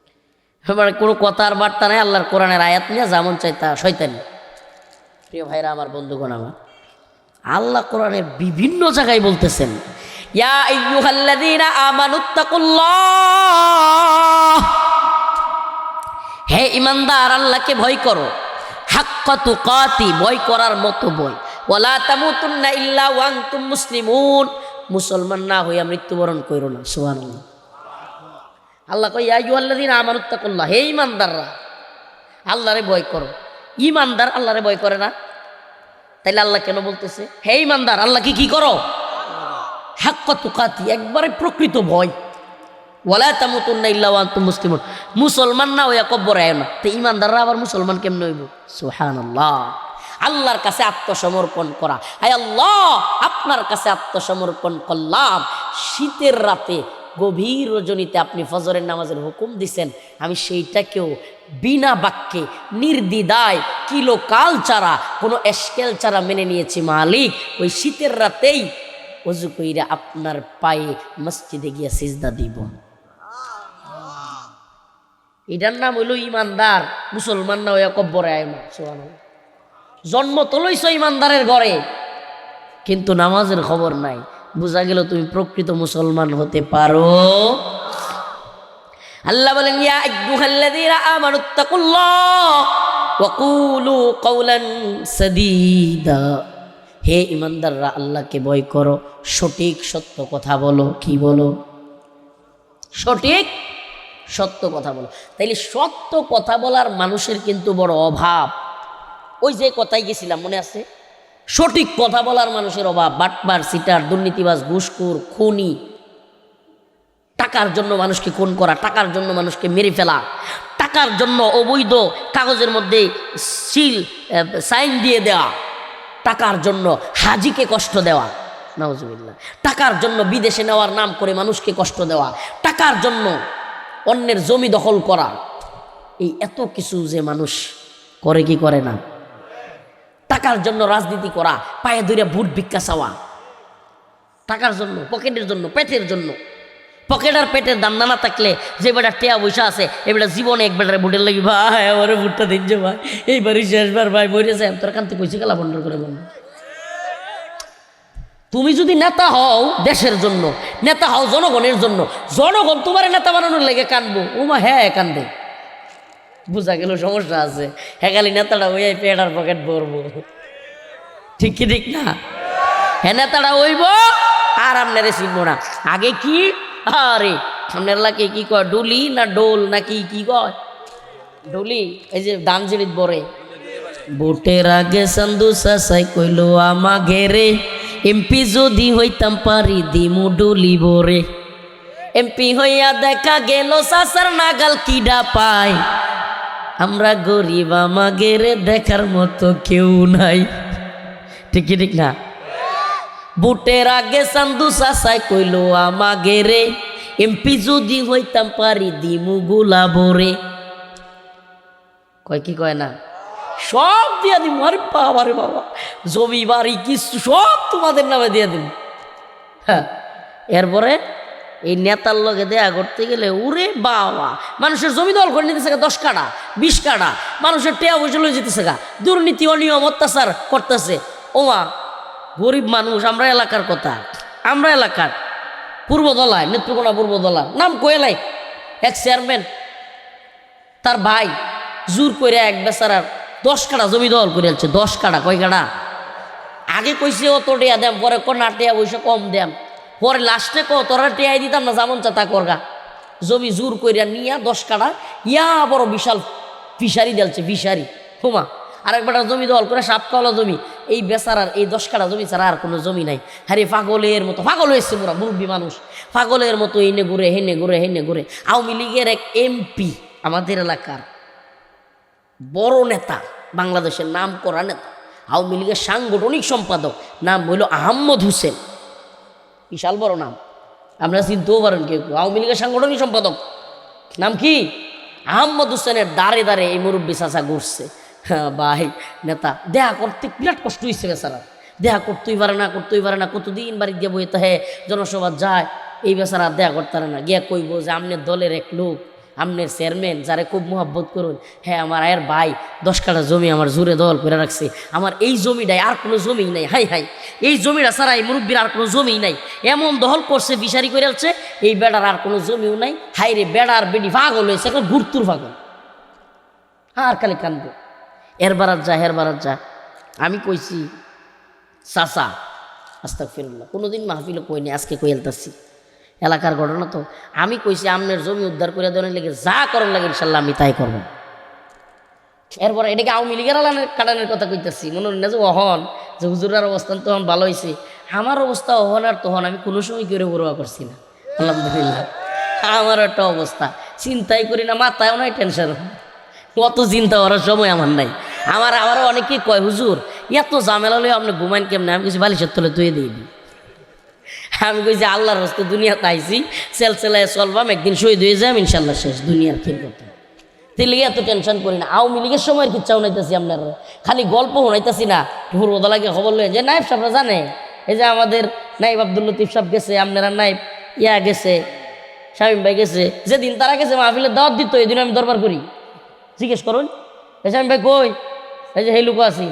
মানে কোনো কথার বার্তা নাই, আল্লাহর কোরআনের আয়াত নিয়ে যেমন চাই তা শয়তানি। প্রিয় ভাইরা আমার, বন্ধুগণ আমার, আল্লাহ কোরআনের বিভিন্ন জায়গায় বলতেছেন, ইয়া আইয়ুহাল্লাযীনা আমানুত্তাকুল্লাহ, হে ঈমানদার আল্লাহকে ভয় করো, হাক্কা তুকাতি, ভয় করার মতো ভয়, ওয়ালা তামুতুন্না ইল্লা ওয়া আনতুম মুসলিমুন, মুসলমান না হইয়া মৃত্যুবরণ কইরো না। সুবহানাল্লাহ। আল্লাহ কয় ইয়া আইয়ুহাল্লাযীনা আমানুত্তাকুল্লাহ, হে ঈমানদাররা আল্লাহরে ভয় করো। ঈমানদার আল্লাহরে ভয় করে না, তাইলে আল্লাহ কেন বলতেছে হে ঈমানদার আল্লাহকে কি করো? হাক্কা তুকাতি, একবারে প্রকৃত ভয়। ওয়ালা তামুতুন্না ইল্লা ওয়া আনতুম মুসলিমুন, মুসলমান না হইয়া কব্বরে আয় না। তো ঈমানদাররা আবার মুসলমান কেমনে হইব? সুবহানাল্লাহ। আল্লাহর কাছে আত্মসমর্পণ করা। হায় আল্লাহ, আপনার কাছে আত্মসমর্পণ করলাম। শীতের রাতে গভীর রজনীতে আপনি ফজরের নামাজের হুকুম দিছেন, আমি সেইটাকেও বিনা বাক্যে নির্দ্বিধায় কিলোকাল ছাড়া কোনো এস্কেল ছাড়া মেনে নিয়েছি মালিক। ওই শীতের রাতেই ওযু কইরা আপনার পায়ে মসজিদে গিয়া সিজদা দিব। এটার নাম হইল ঈমানদার। মুসলমান না হইয়া কব্বরে আয় না। সুবহানাল্লাহ। জন্ম তো লইছ ঈমানদারের ঘরে, কিন্তু নামাজের খবর নাই। বুঝা গেল তুমি প্রকৃত মুসলমান হতে পারো। আল্লাহ বলেন ইয়া আইয়ুহাল্লাযীনা আমানুত্তাকুল্লাহ ওয়া কুলু কাওলান সাদীদা, হে ঈমানদাররা আল্লাহকে ভয় করো, সঠিক সত্য কথা বলো। কি বলো? সঠিক সত্য কথা বলো। তাইলে সত্য কথা বলার মানুষের কিন্তু বড় অভাব। ওই যে কথাই গেছিলাম মনে আছে, সঠিক কথা বলার মানুষের অভাব। বাটপার, সিটার, দুর্নীতিবাজ, ঘুষখোর, খুনি, টাকার জন্য মানুষকে খুন করা, টাকার জন্য মানুষকে মেরে ফেলা, টাকার জন্য অবৈধ কাগজের মধ্যে সাইন দিয়ে দেওয়া, টাকার জন্য হাজিকে কষ্ট দেওয়া, নাউজুবিল্লাহ, টাকার জন্য বিদেশে নেওয়ার নাম করে মানুষকে কষ্ট দেওয়া, টাকার জন্য অন্যের জমি দখল করা। এই এত কিছু যে মানুষ করে কি করে না? টাকার জন্য রাজনীতি করা, পায়ে ধরে ভোট ভিক্ষা চাওয়া, টাকার জন্য, পকেটের জন্য, পেটের জন্য। পকেট আর পেটের দাম না থাকলে যে বেটা টেয়া পয়সা আছে এ বেটা জীবনে এক বেটারে ভোটের লাগি ভাই আমার ভোটটা দিন যে ভাই এইবারই শেষবার ভাই মরে যায় তোর কান্তি কইছে গেলা বন্ধ করে বন্ধ। তুমি যদি নেতা হও দেশের জন্য, নেতা হও জনগণের জন্য, জনগণ তোমার নেতা বানানোর লেগে কানবো। ওমা হ্যাঁ কান্দে, বুঝা গেল সমস্যা আছে। হ্যাঁ খালি নেতাটা ওই পেট আর পকেট ভরবো, ঠিক কি ঠিক না? হ্যাঁ নেতাটা ওইব আর আপনারে চিনবো না। আগে কি আরে আপনার লাগে কি কয় ডুলি না ডোল নাকি কি কয়? ডুলি, এই যে দান জিনিস বরে ভোটের আগে সান্দু সাসাই কইল আমাগে রে, এমপি যদি হইতাম পারি দিমু ডুলি বরে। এমপি হইয়া দেখা গেল সাসার নাগাল কিডা পায়, আমরা গরিব আমাগে রে দেখার মতো কেউ নাই, ঠিক কি ঠিক না? ভোটের আগে সান্দু সাসাই কইল আমাগে রে, এমপি যদি হইতাম পারি দিমু গোলাবরে। কয় কি কয় না? সব দিয়া দিব। আরে বাবা রে বাবা, জমি বাড়ি কিছু সব তোমাদের নামে দিয়ে দিব। হ্যাঁ, এরপরে এই নেতার লগে দেয়া করতে গেলে ওরে বাবা, মানুষের জমি দল করে নিতেছে 10 কাঠা 20 কাঠা, মানুষের টেয়া পয়সা লয়ে যেতেছে গা, দুর্নীতি অনিয়ম অত্যাচার করতেছে। ওমা গরিব মানুষ, আমরা এলাকার কথা, আমরা এলাকার পূর্বদলায়, নেত্রকোনা পূর্বদলার নাম কোয়েলাই এক চেয়ারম্যান, তার ভাই জোর করে এক বেচারার 10 কাঠা জমি দল করে আনছে। 10 কাঠা, কয় কাঠা? আগে কইছে অত টেয়া দেম, পরে না টেয়া পয়সা কম দেম, পরে লাস্টে তোরা টেয়াই দিতাম না, যেমন চা তা করগা। জমি জোর কইরা নিয়া 10 কাঠা ইয়া বড় বিশাল ফিশারি দেলছে, ফিশারি। হোমা আরেকবার জমি দল করে সাপকাওয়ালা জমি। এই বেচারার এই 10 কাঠা জমি ছাড়া আর কোনো জমি নাই। হ্যাঁ পাগলের মতো, পাগল হয়েছে পুরা মুরব্বী মানুষ, পাগলের মতো এনে ঘুরে হেনে ঘুরে হেনে ঘুরে। আওয়ামী লীগের এক এমপি, আমাদের এলাকার বড় নেতা, বাংলাদেশের নাম করা নেতা, আওয়ামী লীগের সাংগঠনিক সম্পাদক, নাম হইল আহমদ হোসেন, বিশাল বড় নাম, আপনারা চিনতেও পারেন কেউ। আওয়ামী লীগের সাংগঠনিক সম্পাদক নাম কি? আহমদ হোসেনের দাঁড়ে দাঁড়ে এই মুরব্বী চাচা ঘুরছে। হ্যাঁ ভাই নেতা দেখা করতে বিরাট কষ্ট হয়েছে বেচারা, দেখা করতেই পারে না, করতেই পারে না। কতদিন বাড়ি গিয়ে বইতে হ্যাঁ জনসভা যায়, এই বেচারা দেখা করতে পারে না। গিয়া কইব যে আমনের দলের এক লোক, আমনের চেয়ারম্যান যারে খুব মোহাব্বত করুন, হ্যাঁ আমার আয়ের ভাই 10 কাঠা জমি আমার জোরে দল করে রাখছে, আমার এই জমিটাই আর কোনো জমি নাই, হাই হাই এই জমিটা ছাড়া এই মুরব্বীর আর কোনো জমি নাই, এমন দখল করছে, ফিশারি করে আসছে, এই বেড়ার আর কোনো জমিও নাই। হাই রে বেড়ার বেডি পাগল হয়েছে, একটা ঘুরতুর পাগল, আর খালি কান্দে। এর বারাত যা, হের বারাত যা। আমি কইছি চাচা, আস্তাগফিরুল্লাহ, কোনোদিন মাহফিলে কইনি, আজকে কইলতাছি। এলাকার ঘটনা তো। আমি কইছি আমনের জমি উদ্ধার করে দেওয়ার লেগে যা করার লাগে ইনশাল্লাহ আমি তাই করবো। এরপরে এটাকে আওয়ামী লীগের কাটানোর কথা কইতেছি, মনে হয় না যে অহন যে হুজুরার অবস্থান তখন ভালো হয়েছে। আমার অবস্থা অহন আর তখন আমি কোনো সময় কেউ বড়ুয়া করছি না, আলহামদুলিল্লাহ। আমার একটা অবস্থা চিন্তাই করি না, মাথায়ও নাই টেনশন, কত চিন্তা করার সময় আমার নাই। আমারও অনেকেই কয় হুজুর এত ঝামেলা লই আপনি ঘুমাইন কেমনে? আমি কিছু বালিশের তলে তুই দিইনি। আমি কই যে আল্লাহর হস্তে দুনিয়াতে আইছি, সেলসেলায় চলবাম, একদিন শহীদ হয়ে যাম, ইনশাল্লাহ শেষ দুনিয়ার খেল করতে। তাই লেগে এত টেনশন করি না। আওয়ামী লীগের সময়ের কিচ্ছা শোনাইতেছি আপনার, খালি গল্প শোনাইতেছি না। পূর্বদলাকে খবর লই যে নাইব সাহেবরা জানে, এই যে আমাদের নাইব আব্দুল লতিফ সাহেব গেছে, আপনারা নাইব গেছে, শামীম ভাই গেছে। যেদিন তারা গেছে মাহফিলের দাওয়াত দিত, এই দিন আমি দরবার করি, জিজ্ঞেস করুন শামীম ভাই কই, এই যে হেই লুকো আছি।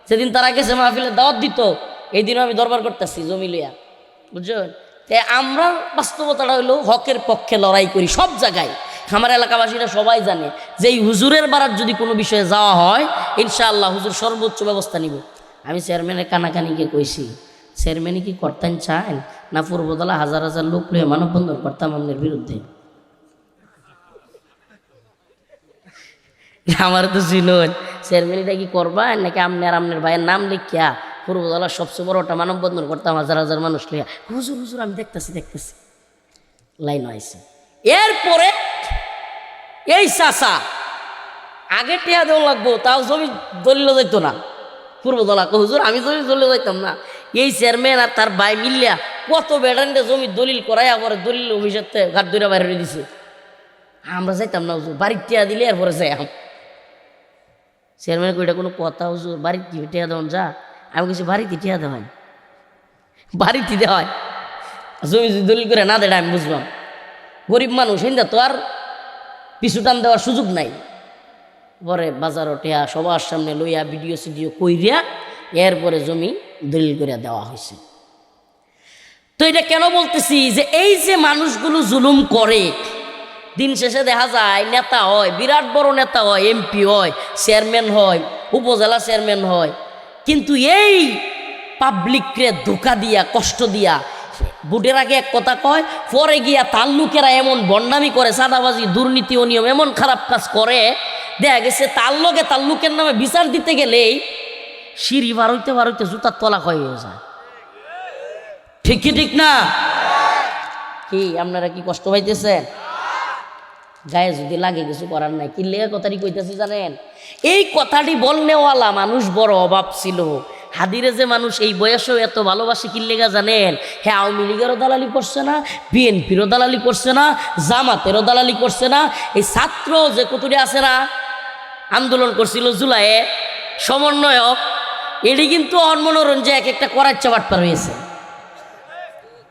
সেদিন তারা গেছে মাহফিলের দাওয়াত দিত, এই দিনও আমি দরবার করতেছি জমি লইয়া, বুঝছেন? তাই আমরা বাস্তবতাটা হইলো হকের পক্ষে লড়াই করি সব জায়গায়। আমার এলাকাবাসীরা সবাই জানে যে এই হুজুরের বারাত যদি কোনো বিষয়ে যাওয়া হয়, ইনশাআল্লাহ হুজুর সর্বোচ্চ ব্যবস্থা নিব। আমি চেয়ারম্যানের কানাকানিকে কইছি, চেয়ারম্যানই কি করতেন চান না পূর্বদলা হাজার হাজার লোক লইয়া মানববন্ধন করতাম আপনার বিরুদ্ধে? আমার তো চিনুন, চেয়ারম্যানটা কি করবেন নাকি আপনার ভাইয়ের নাম লিখিয়া পূর্বদলার সবচেয়ে বড় একটা মানববন্ধন করতাম হাজার হাজার মানুষ লইয়া? হুজুর হুজুর আমি দেখতেছি লাইন হয়েছে। এরপরে এই চাচা আগে টিয়া দেওয়া লাগবো, তাও জমি দলিল যাইত না। পূর্বদলা হুজুর আমি জমি দলিল যাইতাম না। এই চেয়ারম্যান আর তার ভাই মিলিয়া কত বেড়ানটা জমি দলিল করাই আবার দলিল অফিসের ঘাট দূরে বাইরে দিছে। আমরা যাইতাম না হুজুর, বাড়ির টিয়া দিলে এরপরে যাই। চেয়ারম্যান কইটা কোনো কথা হুজুর বাড়ির টিয়া দেওয়ান যা? আমি কিছু বাড়িতে টিয়া দেওয়াই, বাড়িতে দেওয়ায় জমি যদি দলিল করে না দেয় আমি বুঝলাম। গরিব মানুষ হিন্দা তো আর পিছু টান দেওয়ার সুযোগ নাই। পরে বাজার টিয়া সবার সামনে লইয়া ভিডিও সিডিও কইরিয়া এরপরে জমি দলিল করে দেওয়া হয়েছে। তো এটা কেন বলতেছি যে এই যে মানুষগুলো জুলুম করে, দিন শেষে দেখা যায় নেতা হয়, বিরাট বড় নেতা হয়, এমপি হয়, চেয়ারম্যান হয়, উপজেলা চেয়ারম্যান হয়, কিন্তু এই পাবলিককে ধোকা দিয়া কষ্ট দিয়া ভোটের আগে এক কথা কয়, পরে গিয়া তার লোকেরা এমন বন্ডামি করে, চাঁদাবাজি দুর্নীতি অনিয়ম এমন খারাপ কাজ করে, দেখা গেছে তার লোকের নামে বিচার দিতে গেলেই সিঁড়ি বারইতে জুতার তলা ক্ষয় হয়ে যায়। ঠিক কি ঠিক না? কি আপনারা কি কষ্ট পাইতেছেন? গায়ে যদি লাগে কিছু করার নাই। কি লেগে কথাটি কইতেছি জানেন? এই কথাটি বলনেওয়ালা মানুষ বড় অভাব ছিল। হাদিরে যে মানুষ এই বয়সেও এত ভালোবাসে কি লেগা জানেন? হ্যাঁ, আওয়ামী লীগেরও দালালি করছে না, বিএনপিরও দালালি করছে না, জামাতেরও দালালি করছে না। এই ছাত্র যে কতুরে আছে না, আন্দোলন করছিল জুলাইয়ে, সমন্বয়ক, এটি কিন্তু মনোরঞ্জন এক একটা করাচ্চা বাটপার হয়েছে।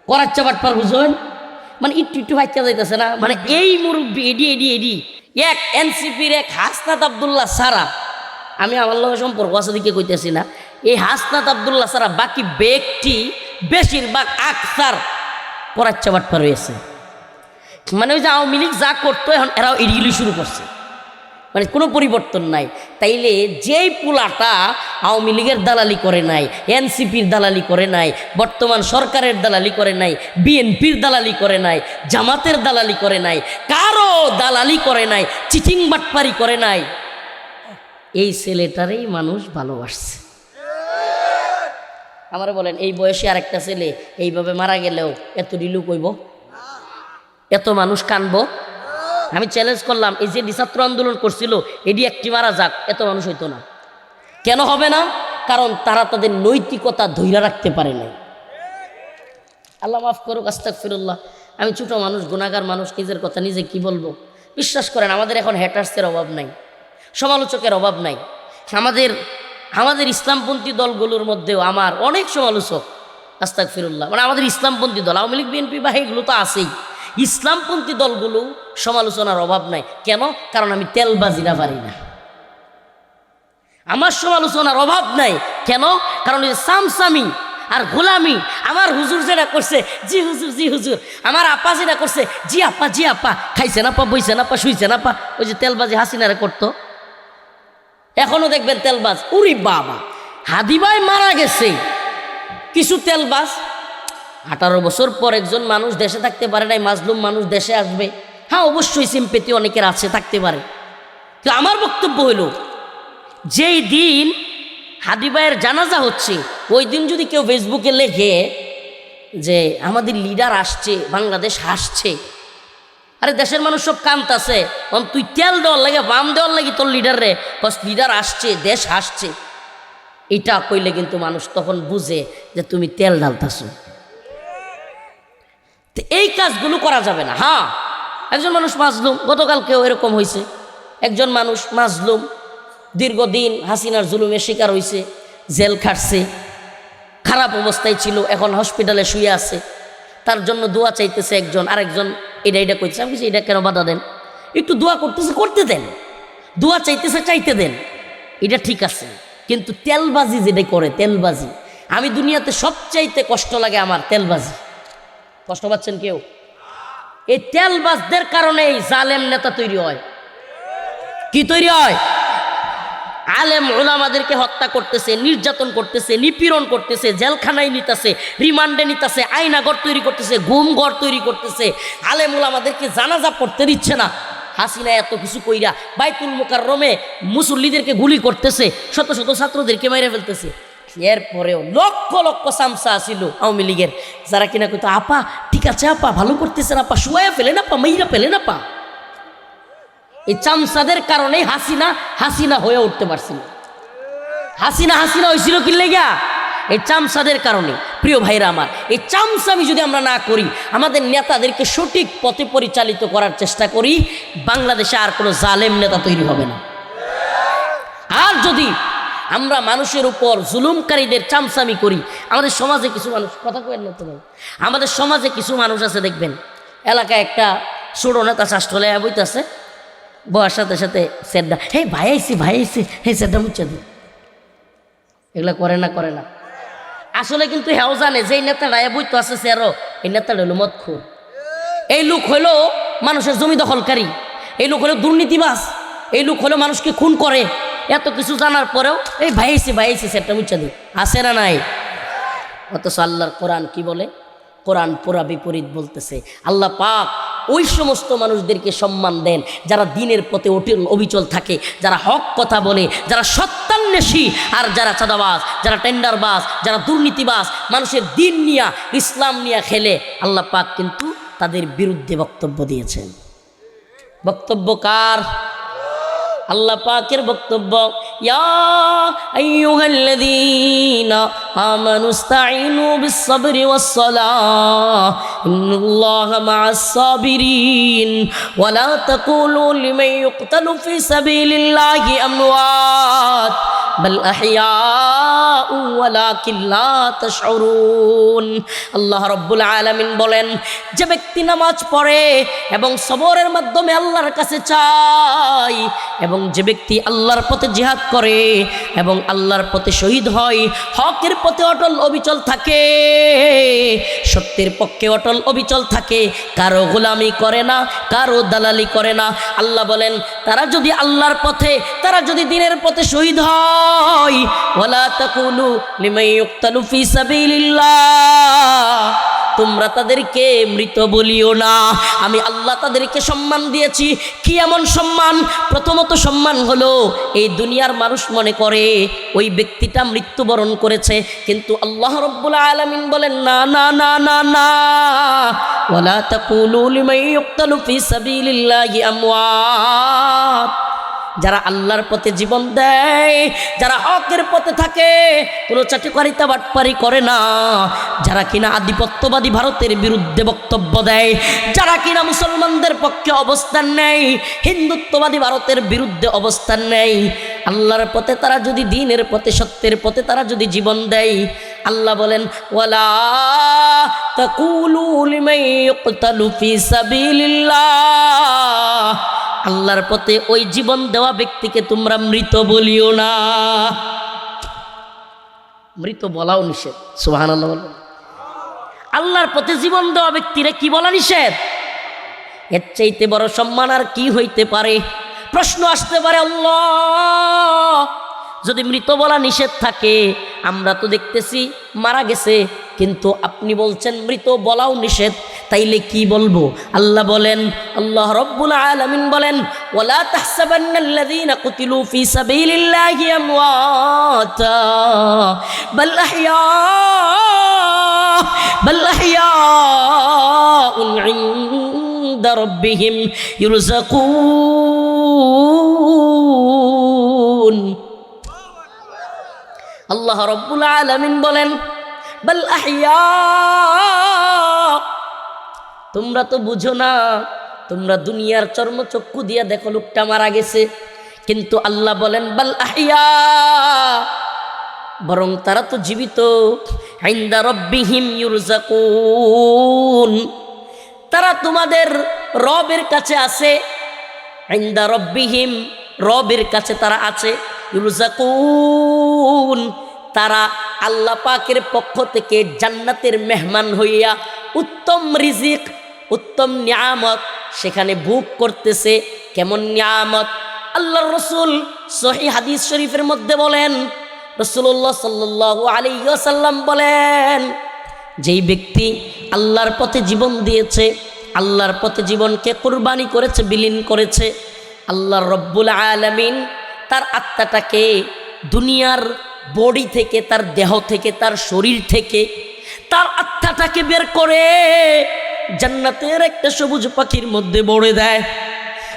করাচ্চা বাটপার বুঝুন, মানে একটু ভাইকা যাইতেছে না, মানে এই মুরব্বী এডি এক এনসিপির এক হাসনাত আবদুল্লাহ সারা, আমি আমার লোকের সম্পর্ক আছে দিকে কইতেছি না, এই হাসনাত আবদুল্লাহ সারা বাকি ব্যক্তি বেশিরভাগ আকসার করাচ্চা বাটপার হয়েছে। মানে ওই যে আওয়ামী লীগ যা করতো এখন এরাও এড়িয়ে শুরু করছে, মানে কোনো পরিবর্তন নাই। তাইলে যেই পুলাটা আওয়ামী লীগের দালালি করে নাই, এনসিপির দালালি করে নাই, বর্তমান সরকারের দালালি করে নাই, বিএনপির দালালি করে নাই, জামাতের দালালি করে নাই, কারো দালালি করে নাই, চিটিং বাটপারি করে নাই, এই ছেলেটারই মানুষ ভালোবাসছে। আমারে বলেন এই বয়সে আর একটা ছেলে এইভাবে মারা গেলেও এত রিলু কইব, এত মানুষ কানবো? আমি চ্যালেঞ্জ করলাম, এই যে ছাত্র আন্দোলন করছিল এটি একটি মারা যাক, এত মানুষ হইতো না। কেন হবে না? কারণ তারা তাদের নৈতিকতা ধৈর্য রাখতে পারে নাই। আল্লাহ মাফ করুক, আস্তাগফিরুল্লাহ। আমি ছোট মানুষ, গুনাহগার মানুষ, নিজের কথা নিজে কি বলবো? বিশ্বাস করেন আমাদের এখন হ্যাটার্সের অভাব নাই, সমালোচকের অভাব নাই। আমাদের ইসলামপন্থী দলগুলোর মধ্যেও আমার অনেক সমালোচক, আস্তাগফিরুল্লাহ। মানে আমাদের ইসলামপন্থী দল আওয়ামী লীগ বিএনপি বা এগুলো তো আছেই, ইসলামপন্থী দলগুলো সমালোচনার অভাব নাই। কেন? কারণ আমি তেলবাজিরা পারি না। আমার সমালোচনার অভাব নাই। কেন? কারণ এই সামসামি আর গোলামি, আমার হুজুর যেটা করছে জি হুজুর জি হুজুর, আমার আপা যেটা করছে জি আপা, খাইছে না পা, বইছে না পা, শুইছে না পা, ওই যে তেলবাজি হাসিনারে করতো, এখনো দেখবেন তেলবাজ। উরি বাবা, হাদি ভাই মারা গেছে, কিছু তেলবাজ 18 বছর পর একজন মানুষ দেশে থাকতে পারে নাই, মাজলুম মানুষ দেশে আসবে। হ্যাঁ, অবশ্যই সিম্পেথি অনেকের আছে, থাকতে পারে। তো আমার বক্তব্য হলো, যেই দিন হাদি ভাইয়ের জানাজা হচ্ছে ওই দিন যদি কেউ ফেসবুকে লেখে যে আমাদের লিডার আসছে, বাংলাদেশ হাসছে, আরে দেশের মানুষ সব কাঁদতাছে, তুই তেল দেওয়ার লাগে, বাম দেওয়ার লাগে তোর লিডার রে, বস লিডার আসছে, দেশ হাসছে, এটা কইলে কিন্তু মানুষ তখন বুঝে যে তুমি তেল ঢালতাছো। তো এই কাজগুলো করা যাবে না। হ্যাঁ, একজন মানুষ মাজলুম, গতকালকেও এরকম হয়েছে, একজন মানুষ মাজলুম, দীর্ঘদিন হাসিনার জুলুমের শিকার হয়েছে, জেল খাটছে, খারাপ অবস্থায় ছিল, এখন হসপিটালে শুয়ে আছে, তার জন্য দোয়া চাইতেছে একজন, আরেকজন এটা কইতেছে। আমি কিছু এটা কেন বাধা দেন, একটু দোয়া করতেছে, করতে দেন, দোয়া চাইতেছে, চাইতে দেন, এটা ঠিক আছে। কিন্তু তেলবাজি যেটা করে, তেলবাজি, আমি দুনিয়াতে সবচাইতে কষ্ট লাগে আমার তেলবাজি। কষ্ট পাচ্ছেন কেউ? এই তেলবাজদের কারণেই জালেম নেতা তৈরি হয়। কি তৈরি হয়? আলেম ওলামাদেরকে হত্যা করতেছে, নির্যাতন করতেছে, নিপীড়ন করতেছে, জেলখানায় নিতেছে, রিমান্ডে নিতেছে, আয়নাঘর তৈরি করতেছে, গুমঘর তৈরি করতেছে, আলেম ওলামাদেরকে জানাজা পড়তে দিচ্ছে না। হাসিনা এত কিছু কইরা বাইতুল মুকাররমে মুসল্লিদেরকে গুলি করতেছে, শত শত ছাত্রদেরকে মেরে ফেলতেছে। এরপরেও লক্ষ লক্ষ চামচা ছিল আওয়ামী লীগের, যারা কিনা কইতো আপা ঠিক আছে, আপা ভালো করতেছেন, আপা শুয়াইয়া ফেলেন, আপা মেইরা ফেলেন, আপা। এই চামচাদের কারণেই হাসিনা হয়ে উঠতে পারছিল। হাসিনা হয়েছিল কি লেগা? এই চামচাদের কারণে। প্রিয় ভাইরা আমার, এই চামচামি যদি আমরা না করি, আমাদের নেতাদেরকে সঠিক পথে পরিচালিত করার চেষ্টা করি, বাংলাদেশে আর কোনো জালেম নেতা তৈরি হবে না। আর যদি আমরা মানুষের উপর জুলুমকারীদের চামচামি করি, আমাদের সমাজে কিছু মানুষ, কথা কয়েন না তো ভাই, আমাদের সমাজে কিছু মানুষ আছে দেখবেন, এলাকায় একটা ছোট নেতা শাসলে বইতেছে, বয়ার সাথে সাথে সেড্ডা, হে ভাই আইসি, হে সেড্ডা মুচ্ছা দি, এগুলা করে না। আসলে কিন্তু হেও জানে যে এই নেতাটা বইতো আছে সেরো, এই নেতাটা হলো মদখোর, এই লোক হলো মানুষের জমি দখলকারী, এই লোক হলো দুর্নীতিবাজ, এই লোক হলো মানুষকে খুন করে। এত কিছু জানার পরেও এই ভাই আইসি সেড্ডা মুচ্ছা দি, আছে না নাই? অথচ আল্লাহর কোরআন কি বলে? কোরআন পুরা বিপরীত বলতেছে। আল্লাহ পাক ওই সমস্ত মানুষদেরকে সম্মান দেন যারা দিনের পথে অবিচল থাকে, যারা হক কথা বলে, যারা সত্যান্বেষী, আর যারা চাঁদাবাজ, যারা টেন্ডারবাজ, যারা দুর্নীতিবাজ, মানুষের দিন নিয়া, ইসলাম নিয়া খেলে, আল্লাহ পাক কিন্তু তাদের বিরুদ্ধে বক্তব্য দিয়েছেন। বক্তব্য কার? আল্লাহ পাকের বক্তব্য, ইয়া আইয়ুহাল্লাযীনা আমানুস্তাঈনু বিস-সাবরি ওয়াস-সালাহ ইন্নাল্লাহা মা'আস-সাবিরিন ওয়া লা তাকুলু লিমান ইউকতালু ফি সাবিলিল্লাহি আমওয়াত বাল আহইয়াউ ওয়ালাকিন লা তাশউরুন। আল্লাহ রাব্বুল আলামিন বলেন, যে ব্যক্তি নামাজ পড়ে এবং সবরের মাধ্যমে আল্লাহর কাছে চায়, এবং যে ব্যক্তি আল্লাহর পথে জিহাদ করে এবং আল্লাহর পথে শহীদ হয়, হকের পথে অটল অবিচল থাকে, সত্যের পক্ষে অটল অবিচল থাকে, কারো গোলামি করে না, কারো দালালি করে না, আল্লাহ বলেন তারা যদি আল্লাহর পথে, তারা যদি দিনের পথে শহীদ হয়, ওয়ালা তাকুলু লিমান ইউকতালু ফি সাবিলিল্লাহ, তোমরা তাদেরকে মৃত বলিও না। আমি আল্লাহ তাদেরকে সম্মান দিয়েছি। কি এমন সম্মান? প্রথমত সম্মান হলো, এই দুনিয়ার মানুষ মনে করে ওই ব্যক্তিটা মৃত্যুবরণ করেছে, কিন্তু আল্লাহ রাব্বুল আলামিন বলেন না না না না না, ওয়ালা তাকুলু লিমান ইউকতালু ফি সাবিলিল্লাহি আমওয়াত, যারা আল্লাহর পথে জীবন দেয়, যারা হকের পথে থাকে, কোনো চাটুকারিতা বাটপারি করে না, যারা কিনা আধিপত্যবাদী ভারতের বিরুদ্ধে বক্তব্য দেয়, যারা কিনা মুসলমানদের পক্ষে অবস্থান নেয়, হিন্দুত্ববাদী ভারতের বিরুদ্ধে অবস্থান নেয়, আল্লাহর পথে তারা যদি, দিনের পথে, সত্যের পথে তারা যদি জীবন দেয়, আল্লাহ বলেন ওয়ালা তাকুলু লিমান ইউকতালু ফি সাবিলিল্লাহ, আল্লাহর পথে ওই জীবন দেওয়া ব্যক্তিকে তোমরা মৃত বলিও না। মৃত বলাও নিষেধ। সুবহানাল্লাহ। আল্লাহর পথে জীবন দেওয়া ব্যক্তিরা কি বলা নিষেধ? এর চাইতে বড় সম্মান আর কি হইতে পারে? প্রশ্ন আসতে পারে, আল্লাহ যদি মৃত বলা নিষেধ থাকে, আমরা তো দেখতেছি মারা গেছে, কিন্তু আপনি বলছেন মৃত বলাও নিষেধ, তাইলে কি বলবো? আল্লাহ বলেন, আল্লাহ রব্বুল আলামিন বলেন, ওয়ালা তাহসাবান্নাল্লাযীনা কুতিলু ফী সাবিলিল্লাহি আমওয়াতা বাল আহইয়াউন ইনদা রাব্বিহিম ইরযাকুন। আল্লাহ রব্বুল আলামিন বলেন, বাল আহইয়া, তোমরা তো বুঝো না, তোমরা দুনিয়ার চর্মচক্ষু দিয়া দেখো লোকটা মারা গেছে, কিন্তু আল্লাহ বলেন বাল আহইয়া, বরং তারা তো জীবিত। ইনদা রাব্বিহিম ইরযাকুন, তারা তোমাদের রবের কাছে আছে। ইনদা রাব্বিহিম, রবের কাছে তারা আছে। ইরযাকুন, তারা আল্লাহ পাকের পক্ষ থেকে জান্নাতের মেহমান হইয়া উত্তম রিজিক, উত্তম নিয়ামত সেখানে ভোগ করতেছে। কেমন নিয়ামত? আল্লাহর রাসূল সহিহ হাদিস শরীফের মধ্যে বলেন, রাসূলুল্লাহ সাল্লাল্লাহু আলাইহি ওয়াসাল্লাম বলেন, যেই ব্যক্তি আল্লাহর পথে জীবন দিয়েছে, আল্লাহর পথে জীবনকে কুরবানি করেছে, বিলীন করেছে, আল্লাহ রব্বুল আলামিন তার আত্মাটাকে দুনিয়ার বডি থেকে, তার দেহ থেকে, তার শরীর থেকে তার আত্মাটাকে বের করে জান্নাতের একটা সবুজ পাখির মধ্যে ভরে দেয়।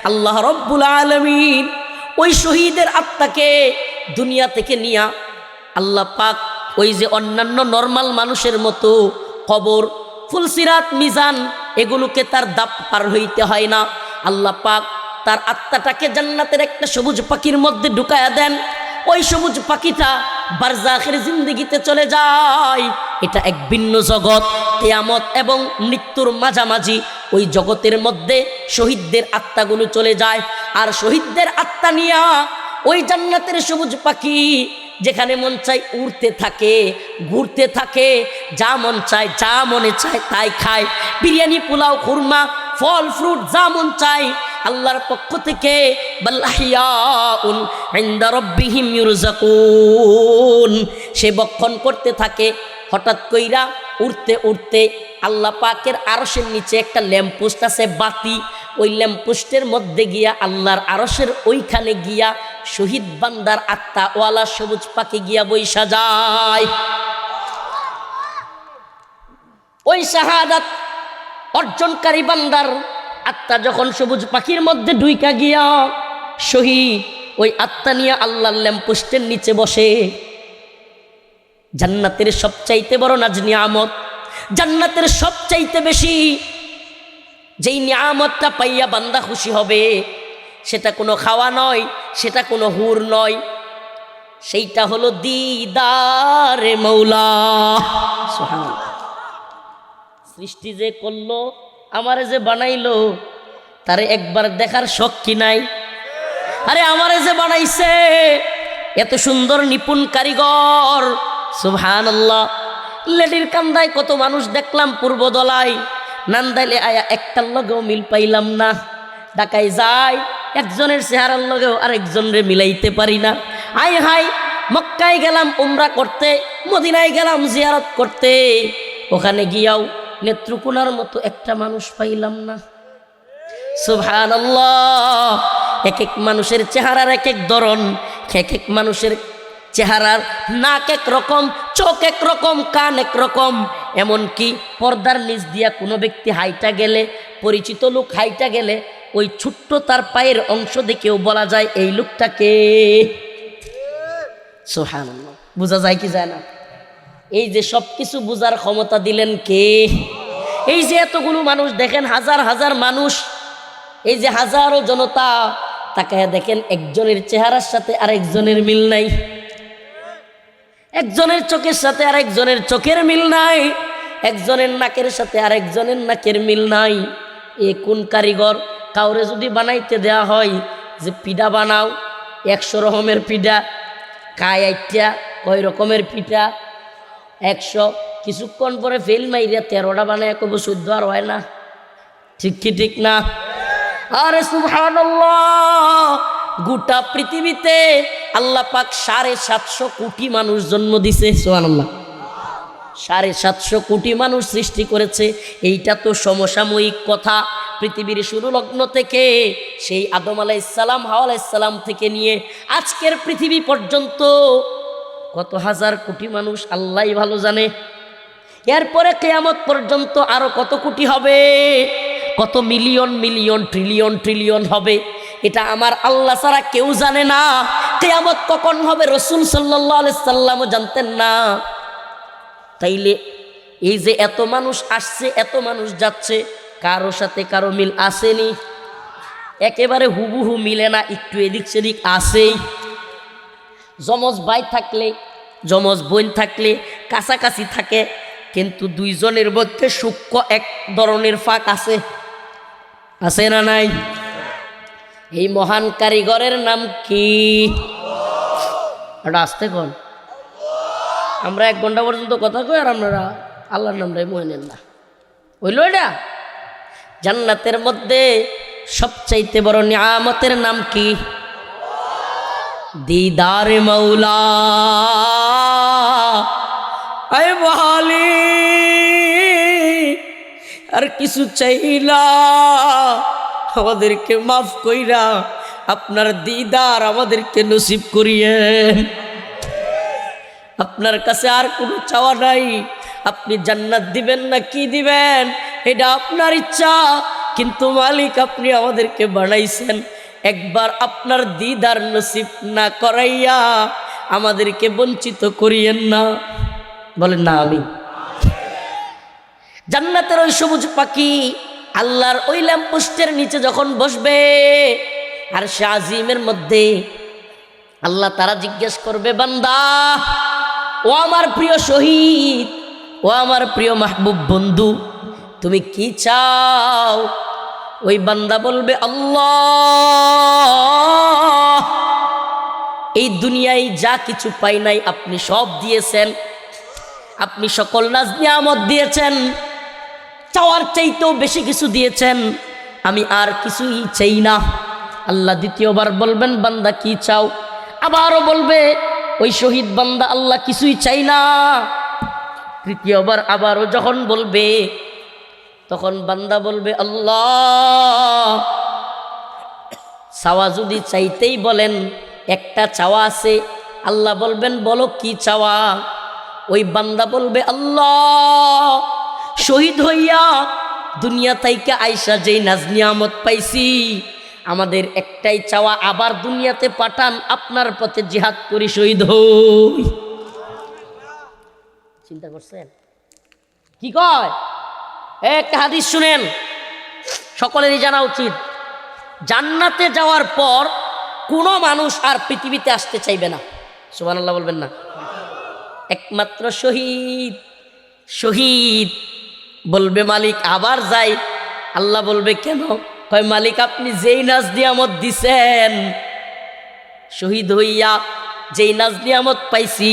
আল্লাহ রব্বুল আলামিন ওই শহীদের আত্মাকে দুনিয়া থেকে নিয়া আল্লাহ পাক ওই যে অন্যান্য নর্মাল মানুষের মতো কবর, ফুলসিরাত, মিজান এগুলোকে তার দাপ পার হইতে হয় না। আল্লাহ পাক তার আত্মাটাকে জান্নাতের একটা সবুজ পাখির মধ্যে ঢুকায়া দেন। ওই সবুজ পাখিটা বারজাখের জিন্দেগিতে চলে যায়। এটা এক ভিন্ন জগৎ, কিয়ামত এবং মৃত্যুর মাঝামাঝি ওই জগতের মধ্যে শহীদদের আত্মাগুলো চলে যায়। আর শহীদদের আত্মা নিয়া ওই জান্নাতের সবুজ পাখি যেখানে মন চায় উড়তে থাকে, ঘুরতে থাকে, যা মন চায়, যা মনে চায় তাই খায়। বিরিয়ানি, পোলাও, খুরমা, ফল ফ্রুট যা মন চায় আল্লাহর পক্ষ থেকে বাল আহইয়াউন ইনদা রাব্বিহিম ইরযাকুন, সে বক্ষণ করতে থাকে। হঠাৎ কইরা উড়তে উড়তে আল্লাহ পাকের আরশের নিচে একটা ল্যাম্পপোস্ট আছে, বাতি, ওই ল্যাম্পপোস্টের মধ্যে গিয়া আল্লাহর আরশের ওইখানে গিয়া শহীদ বান্দার আত্মা ওয়ালা সবুজ পাখি গিয়া বইসা যায়। ওই শাহাদাত অর্জনকারী বান্দার আত্মা যখন সবুজ পাখির মধ্যে ঢুইকা গিয়া শহীদ ওই আত্মা নিয়ে আল্লাহর ল্যাম্পপোস্টের নিচে বসে। জান্নাতের সবচাইতে বড় নাজ নিয়ামত, জান্নাতের সবচাইতে বেশি যেই নিয়ামতটা পাইয়া বান্দা খুশি হবে, সেটা কোনো খাওয়া নয়, সেটা কোনো হুর নয়, সেইটা হলো দিদারে মৌলা। সুবহানাল্লাহ। সৃষ্টি যে করলো, আমারে যে বানাইলো, তারে একবার দেখার শখ কি নাই? আরে আমারে যে বানাইছে এত সুন্দর নিপুণ কারিগর, সুবহানাল্লাহ। লেডির কান্দায় কত মানুষ দেখলাম পূর্বদলায়, নান্দাইলে আয়া একটার লগেও মিল পাইলাম না। ঢাকায় যাই, একজনের চেহারার লগেও আরেকজনের মিলাইতে পারি না। আয় হাই, মক্কায় গেলাম উমরা করতে, মদিনায় গেলাম জিয়ারত করতে, ওখানে গিয়াও নেত্রকোনার মতো একটা মানুষ পাইলাম না। সুবহানাল্লাহ। এক এক মানুষের চেহারার এক এক ধরন, এক এক মানুষের চেহারার নাক এক রকম, চোখ এক রকম, কান এক রকম। এমনকি পর্দার নিচ দিয়া কোনো ব্যক্তি হাইটা গেলে, পরিচিত লোক হাইটা গেলে, ওই ছোট্ট তার পায়ের অংশ দেখেও বলা যায় এই লোকটাকে। সুবহানাল্লাহ। বোঝা যায় কি যায় না? এই যে সব কিছু বোঝার ক্ষমতা দিলেন কে? এই যে এতগুলো মানুষ দেখেন, হাজার হাজার মানুষ, এই যে হাজারো জনতা, তাকায় দেখেন একজনের চেহারার সাথে আরেকজনের মিল নাই, একজনের চোখের সাথে আরেকজনের চোখের মিল নাই, একজনের নাকের সাথে আরেকজনের নাকের মিল নাই। এ কোন কারিগর? কাউরে যদি বানাইতে দেয়া হয় যে পিঠা বানাও, 100 রকমের পিঠা, কায় আইটা কয় রকমের পিঠা 100, কিছুক্ষণ পরে ফেল মাইরা 13টা বানায় কব 14 আর হয় না। ঠিক কি ঠিক না? আরে সুবহানাল্লাহ। গোটা পৃথিবীতে আল্লাহ পাক 750 কোটি মানুষ জন্ম দিছে, সুবহানাল্লাহ। 750 কোটি মানুষ সৃষ্টি করেছে। এইটা তো সমসাময়িক কথা। পৃথিবীর শুরু লগ্ন থেকে সেই আদম আলাইহিসসালাম, হাওয়া আলাইহিসসালাম থেকে নিয়ে আজকের পৃথিবী পর্যন্ত কত হাজার কোটি মানুষ আল্লাহই ভালো জানে। এরপরে কিয়ামত পর্যন্ত আরো কত কোটি হবে, কত মিলিয়ন মিলিয়ন ট্রিলিয়ন ট্রিলিয়ন হবে, এটা আমার আল্লাহ ছাড়া কেউ জানে না। কিয়ামত কখন হবে রাসূল সাল্লাল্লাহু আলাইহি সাল্লামও জানতেন না। তাইলে এই যে এত মানুষ আসছে, এত মানুষ যাচ্ছে, কারো সাথে কারো মিল আসেনি, একেবারে হুবহু মিলে না, একটু এদিক সেদিক আসেই। যমজ ভাই থাকলে, যমজ বোন থাকলে কাছাকাছি থাকে, কিন্তু দুইজনের মধ্যে সূক্ষ্ম এক ধরনের ফাঁক আছে, আছে না নাই? এই মহান কারিগরের নাম কি? এটা আসতে কোন আমরা 1 ঘন্টা পর্যন্ত কথা কই আর আপনারা আল্লাহর নামটাই মনে নেন না, হইল? এটা জান্নাতের মধ্যে সবচাইতে বড় নিয়ামতের নাম কি? দিদার মৌলা। আয় বহালি আর কিছু চাইলা, আমাদেরকে মাফ কইরা আপনার দিদার আমাদেরকে নসিব করিয়েন। আপনার কাছে আর কোনো চাওয়া নাই। আপনি জান্নাত দিবেন না কি দিবেন এটা আপনার ইচ্ছা, কিন্তু মালিক আপনি আমাদেরকে বানাইছেন, একবার আপনার দিদার নসিব না করাইয়া আমাদেরকে বঞ্চিত করিয়েন না। বলেন না আমি। জান্নাতের ওই সবুজ পাখি আল্লাহর ওই ল্যাম্পপোস্টের নিচে যখন বসবে আর সে আজিমের মধ্যে, আল্লাহ তারা জিজ্ঞেস করবে, বান্দা ও আমার প্রিয় শহীদ, ও আমার প্রিয় মাহবুব বন্ধু, তুমি কি চাও? ওই বান্দা বলবে, আল্লাহ এই দুনিয়ায় যা কিছু পাই নাই আপনি সব দিয়েছেন, আপনি সকল নাজ নিয়ামত দিয়েছেন, চাওয়ার চাইতেও বেশি কিছু দিয়েছেন, আমি আর কিছুই চাই না। আল্লাহ দ্বিতীয়বার বলবেন, বান্দা কি চাও? আবারও বলবে ওই শহীদ বান্দা, আল্লাহ কিছুই চাই না। তৃতীয়বার আবারও যখন বলবে, তখন বান্দা বলবে, আল্লাহ চাওয়া যদি চাইতেই বলেন, একটা চাওয়া আছে। আল্লাহ বলবেন, বলো কি চাওয়া? ওই বান্দা বলবে, আল্লাহ শহীদ হইয়া দুনিয়া তাইকা আইসা যেই নাজ নিয়ামত পাইছি, আমাদের একটাই চাওয়া, আবার দুনিয়াতে পাঠান, আপনার পথে জিহাদ করি, শহীদ হই। চিন্তা করছেন কি কয়? একটা হাদিস শুনেন, সকলেরই জানা উচিত। জান্নাতে যাওয়ার পর কোনো মানুষ আর পৃথিবীতে আসতে চাইবে না, সুবহানাল্লাহ বলবেন না? একমাত্র শহীদ। শহীদ বলবে, মালিক আবার যাই। আল্লাহ বলবে, কেন? কয়, মালিক আপনি যেই নাজ নিয়ামত দিছেন, শহীদ হইয়া যেই নাজ নিয়ামত পাইছি,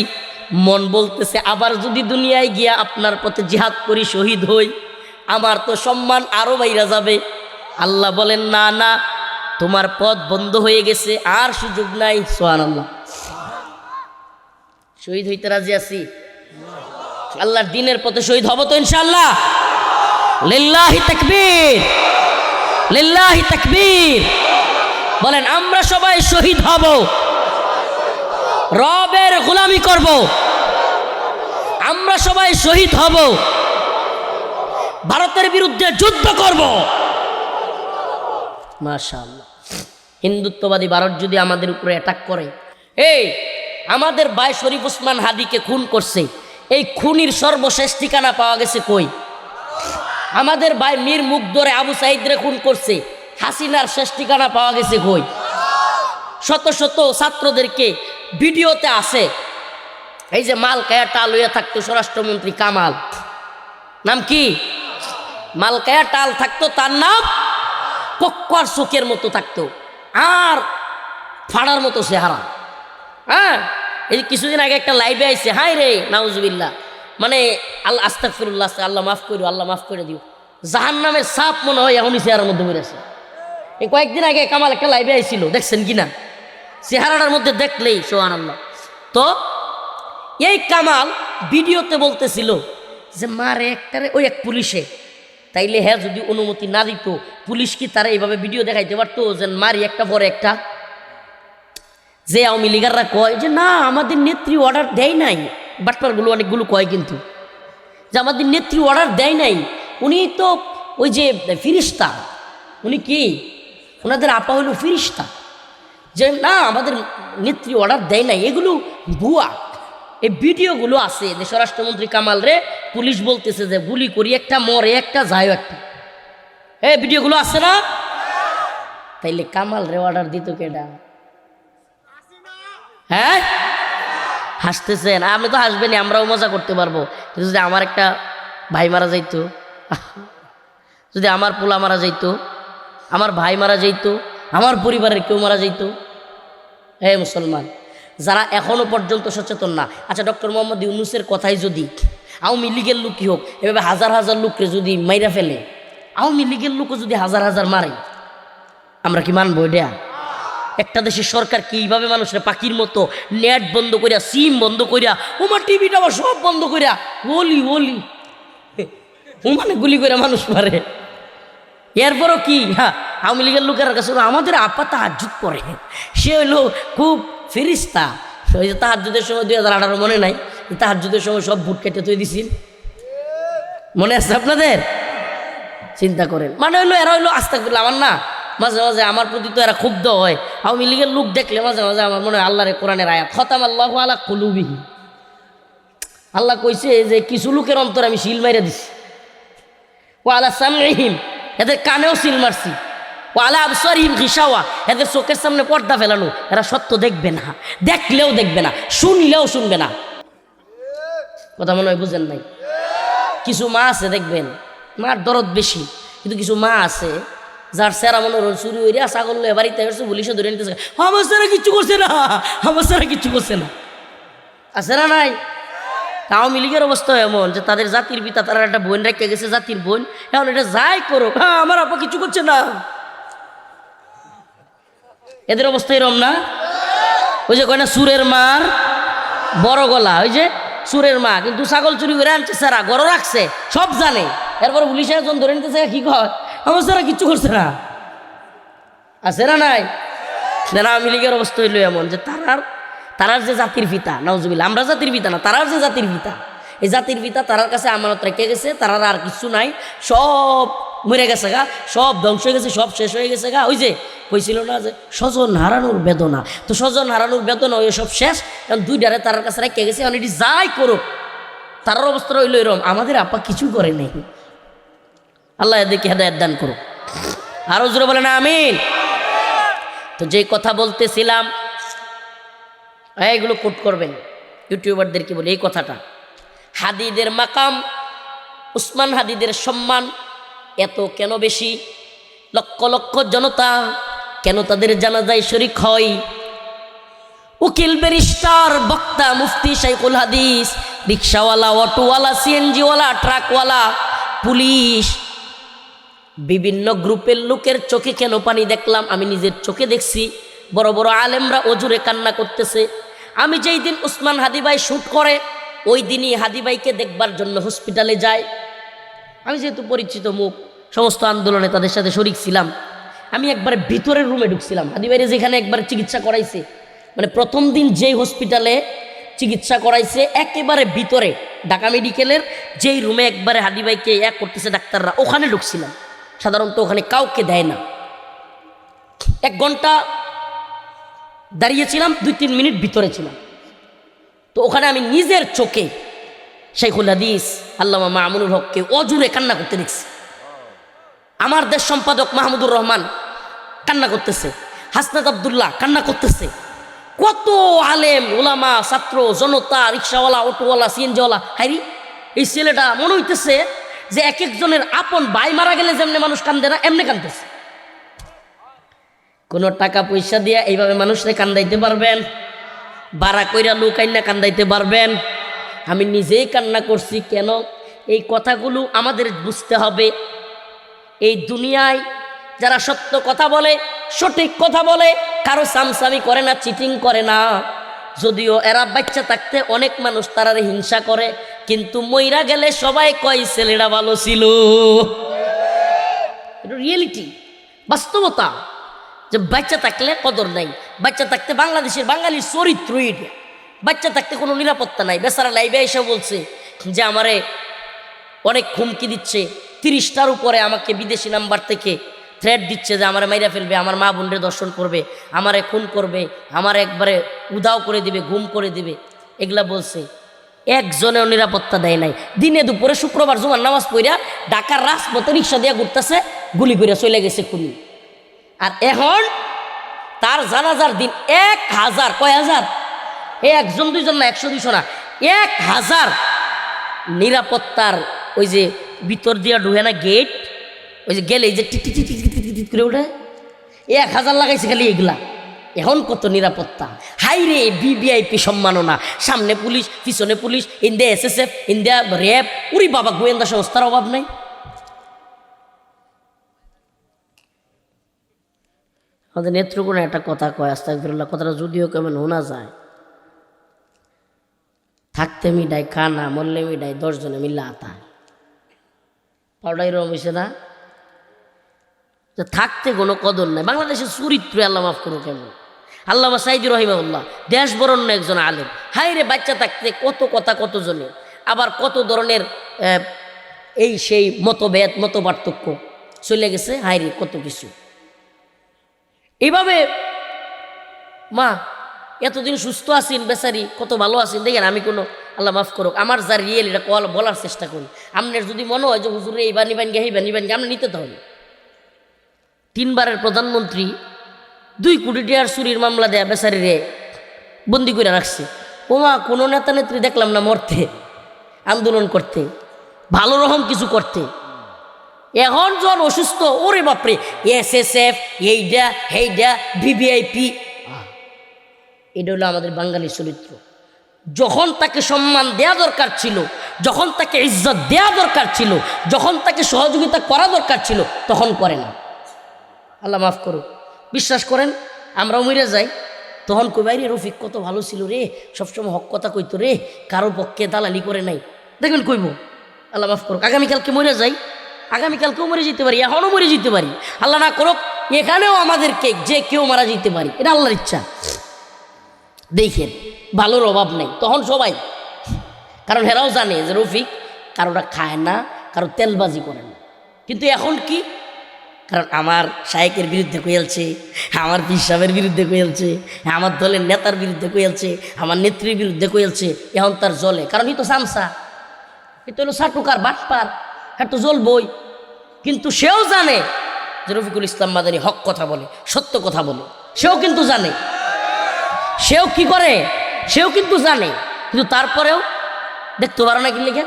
মন বলতেছে আবার যদি দুনিয়ায় গিয়া আপনার পথে জিহাদ করি, শহীদ হই, আমার তো সম্মান আরো বাইরা যাবে। আল্লাহ বলেন, না না, তোমার পথ বন্ধ হয়ে গেছে, আর সুযোগ নাই। সুবহানাল্লাহ। শহীদ হইতে রাজি আছি? আল্লাহর দ্বীনের পথে শহীদ হব তো ইনশাআল্লাহ? লিল্লাহি তাকবীর, লিল্লাহি তাকবীর। বলেন, আমরা সবাই শহীদ হব, রবের গোলামি করব। আমরা সবাই শহীদ হব, ভারতের বিরুদ্ধে যুদ্ধ করব। মাশাআল্লাহ। হিন্দুত্ববাদী ভারত যদি আমাদের উপরে অ্যাটাক করে, এই আমাদের ভাই শরীফ ওসমান হাদিকে খুন করছে, এই খুনির সর্বশেষ ঠিকানা পাওয়া গেছে কই? আমাদের ভাই মীর মুগ্ধরে আবু সাইদরে খুন করছে, হাসিনার শেষ ঠিকানা পাওয়া গেছে কই? শত শত ছাত্রদেরকে ভিডিওতে আছে, এই যে মালকায়া টাল হইয়া থাকতো স্বরাষ্ট্রমন্ত্রী কামাল, নাম কি? মালকায়া টাল থাকতো, তার নাম কক্কর চোখের মতো থাকতো আর ফাড়ার মতো চেহারা। হ্যাঁ, এই কিছুদিন আগে একটা লাইভে আইছে, হাই রে নাউজুবিল্লাহ, মানে আল্লাহ আস্তাগফিরুল্লাহ, আল্লাহ মাফ করো, আল্লাহ মাফ করে দিও, জাহান্নামের সাপ মনে হয় এখনই চেহারার মধ্যে বেড়েছে। এই কয়েকদিন আগে কামাল একটা লাইভে আইছিল, দেখছেন কিনা? চেহারাটার মধ্যে দেখলেই সুবহানাল্লাহ। তো এই কামাল ভিডিওতে বলতেছিল যে মারে একটারে ওই এক পুলিশে, তাইলে হ্যাঁ যদি অনুমতি না দিত পুলিশ কি তারা এইভাবে ভিডিও দেখাইতে পারতো যে মারি একটা পরে একটা? যে আওয়ামী লীগাররা কয় যে না আমাদের নেত্রী অর্ডার দেয় নাই, বাটপারগুলো অনেকগুলো কয় কিন্তু যে আমাদের নেত্রী অর্ডার দেয় নাই, উনি তো ওই যে ফিরিস্তা, উনি কি ওনাদের আপা হইল ফিরিস্তা, যে না আমাদের নেত্রী অর্ডার দেয় নাই, এগুলো ভুয়া। এই ভিডিওগুলো আছে যে স্বরাষ্ট্রমন্ত্রী কামাল রে পুলিশ বলতেছে যে গুলি করি একটা মরে একটা যায় একটা, এই ভিডিওগুলো আছে না? তাইলে কামাল রে অর্ডার দিত কেডা? হ্যাঁ হাসতেছেন, আপনি তো হাসবেনি, আমরাও মজা করতে পারবো। কিন্তু যদি আমার একটা ভাই মারা যাইতো, যদি আমার পোলা মারা যাইতো, আমার ভাই মারা যাইতো, আমার পরিবারের কেউ মারা যাইতো, হে মুসলমান যারা এখনো পর্যন্ত সচেতন না, আচ্ছা ডক্টর মোহাম্মদ ইউনূসের কথাই যদি আওয়ামী লীগের লোকই হোক এভাবে হাজার হাজার লোককে যদি মাইরা ফেলে, আওয়ামী লীগের লোকও যদি হাজার হাজার মারে, আমরা কি মানবো এটা? একটা দেশের সরকার কি এইভাবে মানুষের পাখির মতো নেট বন্ধ করিয়া, সিম বন্ধ করিয়া, ওমার টিভিটা আবার সব বন্ধ করিয়া ওলি ওলি ও মানে গুলি করে মানুষ মারে? এরপরও কি হ্যাঁ আওয়ামী লীগের লোকের কাছে আমাদের আপা তাহাজ্জুদ পড়ে, সে হইলো খুব ফেরিস্তা। ওই যে তাহাজ্জুদের সময় 2018 মনে নাই, তাহাজ্জুদের সময় সব ভোট কেটে তুই দিছিল, মনে আছে আপনাদের? চিন্তা করেন, মানে হইলো এরা হইলো আস্তাগফিরুল্লাহ। আমার না মাঝে মাঝে আমার প্রতি তো এরা ক্ষুব্ধ হয়, আওয়ামী লীগের লোক দেখলে মাঝে মাঝে আমার মনে হয় আল্লাহর কোরআনের আয়াত খতামাল্লাহু আলা কুলুবিহিম, আল্লাহ কইছে যে কিছু লোকের অন্তর আমি শিল মাইরা দিছি, ও আলা সামঈহিম এদের কানেও সিল মারছি, ও আলা আবসারিহিম গিশাওয়া এদের চোখের সামনে পর্দা ফেলানো, এরা সত্য দেখবে না, দেখলেও দেখবে না, শুনলেও শুনবে না। কথা মনে হয় বুঝেন নাই? কিছু মা আছে দেখবেন মার দরদ বেশি, কিন্তু কিছু মা আছে যার সেরা মনে রোল চুরি হইয়া ছাগল লয়ে বাড়িতে আসছে, পুলিশে ধরে নিতেছে, আমার সারা কিচ্ছু করছে না, আমার সারা কিচ্ছু করছে না, আছে না নাই? আওয়ামী লীগের অবস্থা এমন যে তাদের জাতির পিতা তারা একটা বোন রেখে গেছে, জাতির বোন, এখন এটা যাই করো হ্যাঁ আমার আপা কিছু করছে না, এদের অবস্থা এরম না? ওই যে কয় না সুরের মার বড় গলা, ওই যে সুরের মা, কিন্তু ছাগল চুরি করে আনছে সারা গড় রাখছে, সব জানে, এরপর পুলিশে একজন ধরে নিতেছে, কি কয় আমার সারা কিচ্ছু করছে না, আছে না নাই? আওয়ামী লীগের অবস্থা হইল এমন যে তারার যে জাতির পিতা, নাউজুবিল্লাহ, আমরা জাতির পিতা না, তারার যে জাতির পিতা, এই জাতির পিতা তারার কাছে আমানত রেখে গেছে, তারার আর কিছু নাই, সব মরে গেছে গা, সব ধ্বংস হয়ে গেছে, সব শেষ হয়ে গেছে গা। ওই যে কইছিল না যে স্বজন হারানোর বেদনা, তো স্বজন হারানোর বেদনা ওই সব শেষ, এখন দুইটারে তারার কাছে রেখে গেছে, এখন এটি যাই করুক তারার অবস্থা হইল এরকম, আমাদের আপা কিছু করে নেই। আল্লাহ এদেরকে হেদায়েত দান করুক, আরো জোরে বলেন আমিন। তো যে কথা বলতেছিলাম, এইগুলো কোট করবেন, ইউটিউবারদেরকে বলে এই কথাটা, হাদিদের মাকাম, উসমান হাদিদের সম্মান এত কেন বেশি? লক্ষ লক্ষ জনতা কেন তাদের জানাজায় শরীক হয়? উকিল, ব্যারিস্টার, বক্তা, মুফতি, শাইখুল হাদিস, রিক্সাওয়ালা, অটোওয়ালা, সিএনজিওয়ালা, ট্রাকওয়ালা, পুলিশ, বিভিন্ন গ্রুপের লোকের চোখে কেন পানি দেখলাম? আমি নিজের চোখে দেখছি, বড় বড় আলেমরা অজুরে কান্না করতেছে। আমি যেই দিন উসমান হাদি ভাই শ্যুট করে ওই দিনই হাদি ভাইকে দেখবার জন্য হসপিটালে যাই। আমি যেহেতু পরিচিত মুখ, সমস্ত আন্দোলনে তাদের সাথে শরিক ছিলাম, আমি একবারে ভিতরের রুমে ঢুকছিলাম। হাদি ভাইরে যেখানে একবার চিকিৎসা করাইছে, মানে প্রথম দিন যেই হসপিটালে চিকিৎসা করাইছে একেবারে ভিতরে ঢাকা মেডিকেলের যেই রুমে একবারে হাদি ভাইকে এক করতেছে ডাক্তাররা, ওখানে ঢুকছিলাম। সাধারণত ওখানে কাউকে দেয় না। 1 ঘন্টা দাঁড়িয়েছিলাম, 2-3 মিনিট ভিতরে ছিলাম। তো ওখানে আমি নিজের চোখে শাইখুল হাদিস আল্লামা মামুনুল হককে অজুরে কান্না করতে দেখছি। আমার দেশ সম্পাদক মাহমুদুর রহমান কান্না করতেছে, হাসনাত আব্দুল্লাহ কান্না করতেছে, কত আলেম ওলামা, ছাত্র জনতা, রিক্সাওয়ালা, অটোওয়ালা, সিএনজিওয়ালা। হাইরি এই ছেলেটা মনে হইতেছে যে এক একজনের আপন ভাই মারা গেলে যেমনি মানুষ কান্দে না, এমনি কান্দতেছে। কোনো টাকা পয়সা দিয়ে এইভাবে মানুষরে কান্দাইতে পারবেন? বাড়া কইরা লোক আইনা কান্দাইতে পারবেন? আমি নিজেই কান্না করছি। কেন? এই কথাগুলো আমাদের বুঝতে হবে। এই দুনিয়ায় যারা সত্য কথা বলে, সঠিক কথা বলে, কারো সামসামি করে না, চিটিং করে না। যদিও এরা বাচ্চা থাকতে অনেক মানুষ তারারে হিংসা করে, কিন্তু মইরা গেলে সবাই কয় ছেলেরা ভালো ছিল। এটা রিয়েলিটি, বাস্তবতা, যে বাচ্চা থাকলে কদর নাই। বাচ্চা থাকতে বাংলাদেশের বাঙালির চরিত্র এটা। বাচ্চা থাকতে কোনো নিরাপত্তা নাই। বেচারা লাইভে এসে বলছে যে আমারে অনেক হুমকি দিচ্ছে, 30টার উপরে আমাকে বিদেশি নাম্বার থেকে থ্রেট দিচ্ছে যে আমারে মাইরা ফেলবে, আমার মা বোনরে দর্শন করবে, আমারে খুন করবে, আমার একবারে উধাও করে দিবে, গুম করে দিবে, এগুলা বলছে। একজনেও নিরাপত্তা দেয় নাই। দিনে দুপুরে শুক্রবার জুমার নামাজ পড়া ঢাকার রাজপথে রিক্সা দিয়ে ঘুরতেছে, গুলি করে চলে গেছে খুনি। আর এখন তার জানাজার দিন 1000, কয় হাজার, একজন দুইজন না, 100-200 না, 1000 নিরাপত্তার ওই যে ভিতর দিয়া ঢুকে না গেট, ওই যে গেলে যে tick tick tick tick tick tick করে ওঠে, 1000 লাগাইছে খালি এগুলা। এখন কত নিরাপত্তা! হাই রে ভিভিআইপি সম্মাননা, সামনে পুলিশ, পিছনে পুলিশ, ইন্ডিয়া SSF, ইন্ডিয়া র্যাব, উরি বাবা, গোয়েন্দা সংস্থার অভাব নেই। আমাদের নেত্রকোণে একটা কথা কয়, আস্তাগফিরুল্লাহ, কথাটা যদিও কেমন শোনা যায়, থাকতে মিডাই খানা, মরলে মিডাই 10 জনে মিল্লা আতা। পাউডাই রম হয়েছে না, যে থাকতে কোনো কদর নাই। বাংলাদেশের চরিত্র আল্লাহ মাফ করো কেমন। আল্লামা সাইদি রহিমাহুল্লাহ দেশ বরণ্য একজন আলেম। হাই রে বাচ্চা থাকতে কত কথা, কত জনের, আবার কত ধরনের এই সেই মতভেদ, মত পার্থক্য চলে গেছে। হাই রে কত কিছু। এইভাবে মা এতদিন সুস্থ আছেন, বেচারি কত ভালো আছেন। দেখেন আমি কোনো, আল্লাহ মাফ করুক, আমার যা রিয়েল এটা বলার চেষ্টা করি। আপনার যদি মনে হয় যে হুজুরে এইবার নিবেন গে, এইবার নিবেন গে, আপনি নিতে তো হবে। 3 বারের প্রধানমন্ত্রী 2 কোটি টাকার চুরির মামলা দেয়া বেচারি রে বন্দি করে রাখছে। ওমা কোনো নেতা নেত্রী দেখলাম না মরতে, আন্দোলন করতে, ভালো রকম কিছু করতে। এখন যখন অসুস্থ, ওরে বাপরে, SSF, এইটা হেইডা, ভিভিআইপি। এটা হলো আমাদের বাঙালি চরিত্র। যখন তাকে সম্মান দেয়া দরকার ছিল, যখন তাকে ইজ্জত দেয়া দরকার ছিল, যখন তাকে সহযোগিতা করা দরকার ছিল, তখন করে না। আল্লাহ মাফ করুক। বিশ্বাস করেন, আমরাও মরে যাই, তখন কই ভাই রে রফিক কত ভালো ছিল রে, সবসময় হক কথা কইতো রে, কারো পক্ষে দালালি করে নাই। দেখবেন কইব, আল্লাহ মাফ করুক। আগামীকালকে মরে যাই, আগামীকালকেও মরে যেতে পারি, এখনও মরে যেতে পারি, আল্লাহ না করুক এখানেও আমাদেরকে যে কেউ মারা যেতে পারি, এটা আল্লাহর ইচ্ছা। দেখেন ভালোর অভাব নেই তখন সবাই, কারণ হেরাও জানে যে রফিক কারোটা খায় না, কারো তেলবাজি করে না। কিন্তু এখন কি, কারণ আমার শায়েকের বিরুদ্ধে কইলছে, আমার পীর সাহেবের বিরুদ্ধে কইলছে, আমার দলের নেতার বিরুদ্ধে কইলছে, আমার নেত্রীর বিরুদ্ধে কইলছে, এখন তার জলে। কারণ এই তো সামসা, এ তো হলো সাটুকার বাটপার, হ্যাঁ তো জ্বলবই। কিন্তু সেও জানে যে রফিকুল ইসলাম মাদানী হক কথা বলে, সত্য কথা বলে, সেও কিন্তু জানে। সেও কি করে, সেও কিন্তু জানে, কিন্তু তারপরেও দেখতে পারো না কি লেগে।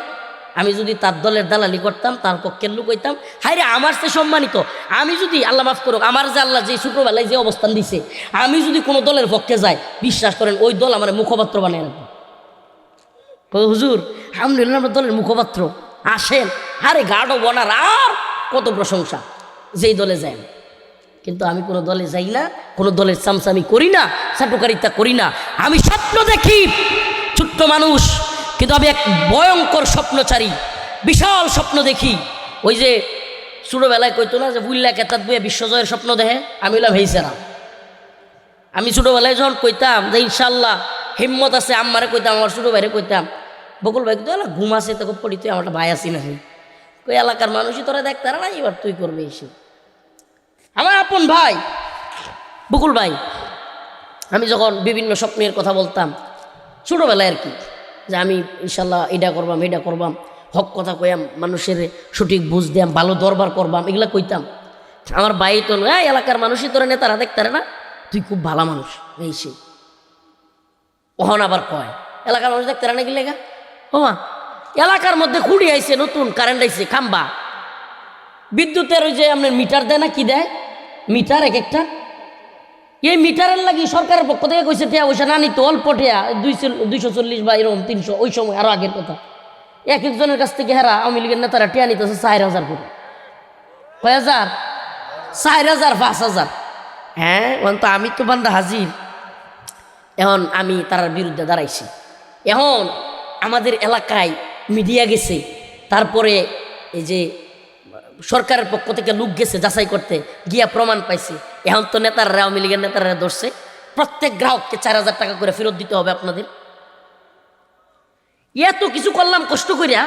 আমি যদি তার দলের দালালি করতাম, তার পক্ষের লোক হইতাম, হাই রে আমার সে সম্মানিত। আমি যদি, আল্লাহ মাফ করুক, আমার যে আল্লাহ যে শুক্রবেলায় যে অবস্থান দিছে, আমি যদি কোনো দলের পক্ষে যাই, বিশ্বাস করেন ওই দল আমার মুখপাত্র বানিয়ে রাখবে। হুজুর আলহামদুলিল্লাহ আমরা দলের মুখপাত্র, আসেন, আরে গাঢ় বনার আর কত প্রশংসা, যেই দলে যায় না। কিন্তু আমি কোনো দলে যাই না, কোনো দলের চামচামি করি না, চাটুকারিতা করি না। আমি স্বপ্ন দেখি, ছোট্ট মানুষ, কিন্তু আমি এক ভয়ঙ্কর স্বপ্নচারী, বিশাল স্বপ্ন দেখি। ওই যে ছোটোবেলায় কইতো না যে বুল্লা কেতাত বইয়া বিশ্বজয়ের স্বপ্ন দেখে, আমি হলাম হেইসেরা। আমি ছোটোবেলায় যখন কইতাম যে ইনশাল্লাহ হিম্মত আছে, আম্মারে কইতাম, আমার ছোটো ভাইরে কইতাম, বকুল ভাই তো এলা ঘুম আছে, তোকে পড়ি, তুই আমার ভাই আসি না, কই এলাকার মানুষই তোরা দেখতে না, এবার তুই করবে এসে। আমার আপন ভাই বকুল ভাই, আমি যখন বিভিন্ন স্বপ্নের কথা বলতাম ছোটোবেলায় আর কি, যে আমি ইনশাল্লাহ এটা করবাম, এটা করবাম, হক কথা কইয়াম, মানুষের সঠিক বুঝ দিয়াম, ভালো দরবার করবাম, এগুলা কইতাম। আমার ভাই তো এলাকার মানুষই তোরা নেতারা দেখতে না, তুই খুব ভালো মানুষ এই সে। ওহন আবার কয় এলাকার মানুষ দেখতে না কি লেগা, ও মা এলাকার মধ্যে খুঁড়ি আইছে, নতুন কারেন্ট আইছে, খাম্বা, বিদ্যুতের ওই যে আপনার মিটার দেয় না, কি দেয় মিটার এক একটা, এই মিটারের লাগি সরকারের পক্ষ থেকে কইছে টিয়া পয়সা না নিতে, অল্প টিয়া 240 বা এরকম 300, ওই সময় আরো আগের কথা। এক একজনের কাছ থেকে হেরা আওয়ামী লীগের নেতারা টিয়া নিতেছে 4000 করে, কয় হাজার, 4,000 5,000। হ্যাঁ এখন তো আমি তো বান্দা হাজির। এখন আমি তার বিরুদ্ধে দাঁড়াইছি। এখন আমাদের এলাকায় মিডিয়া গেছে, তারপরে এই যে সরকারের পক্ষ থেকে লোক গেছে যাচাই করতে, গিয়া প্রমাণ পাইছে। এখন তো নেতাররা, আওয়ামী লীগের নেতাররা ধরছে, প্রত্যেক গ্রাহককে 4,000 টাকা করে ফেরত দিতে হবে আপনাদের। এত কিছু করলাম কষ্ট করিয়া,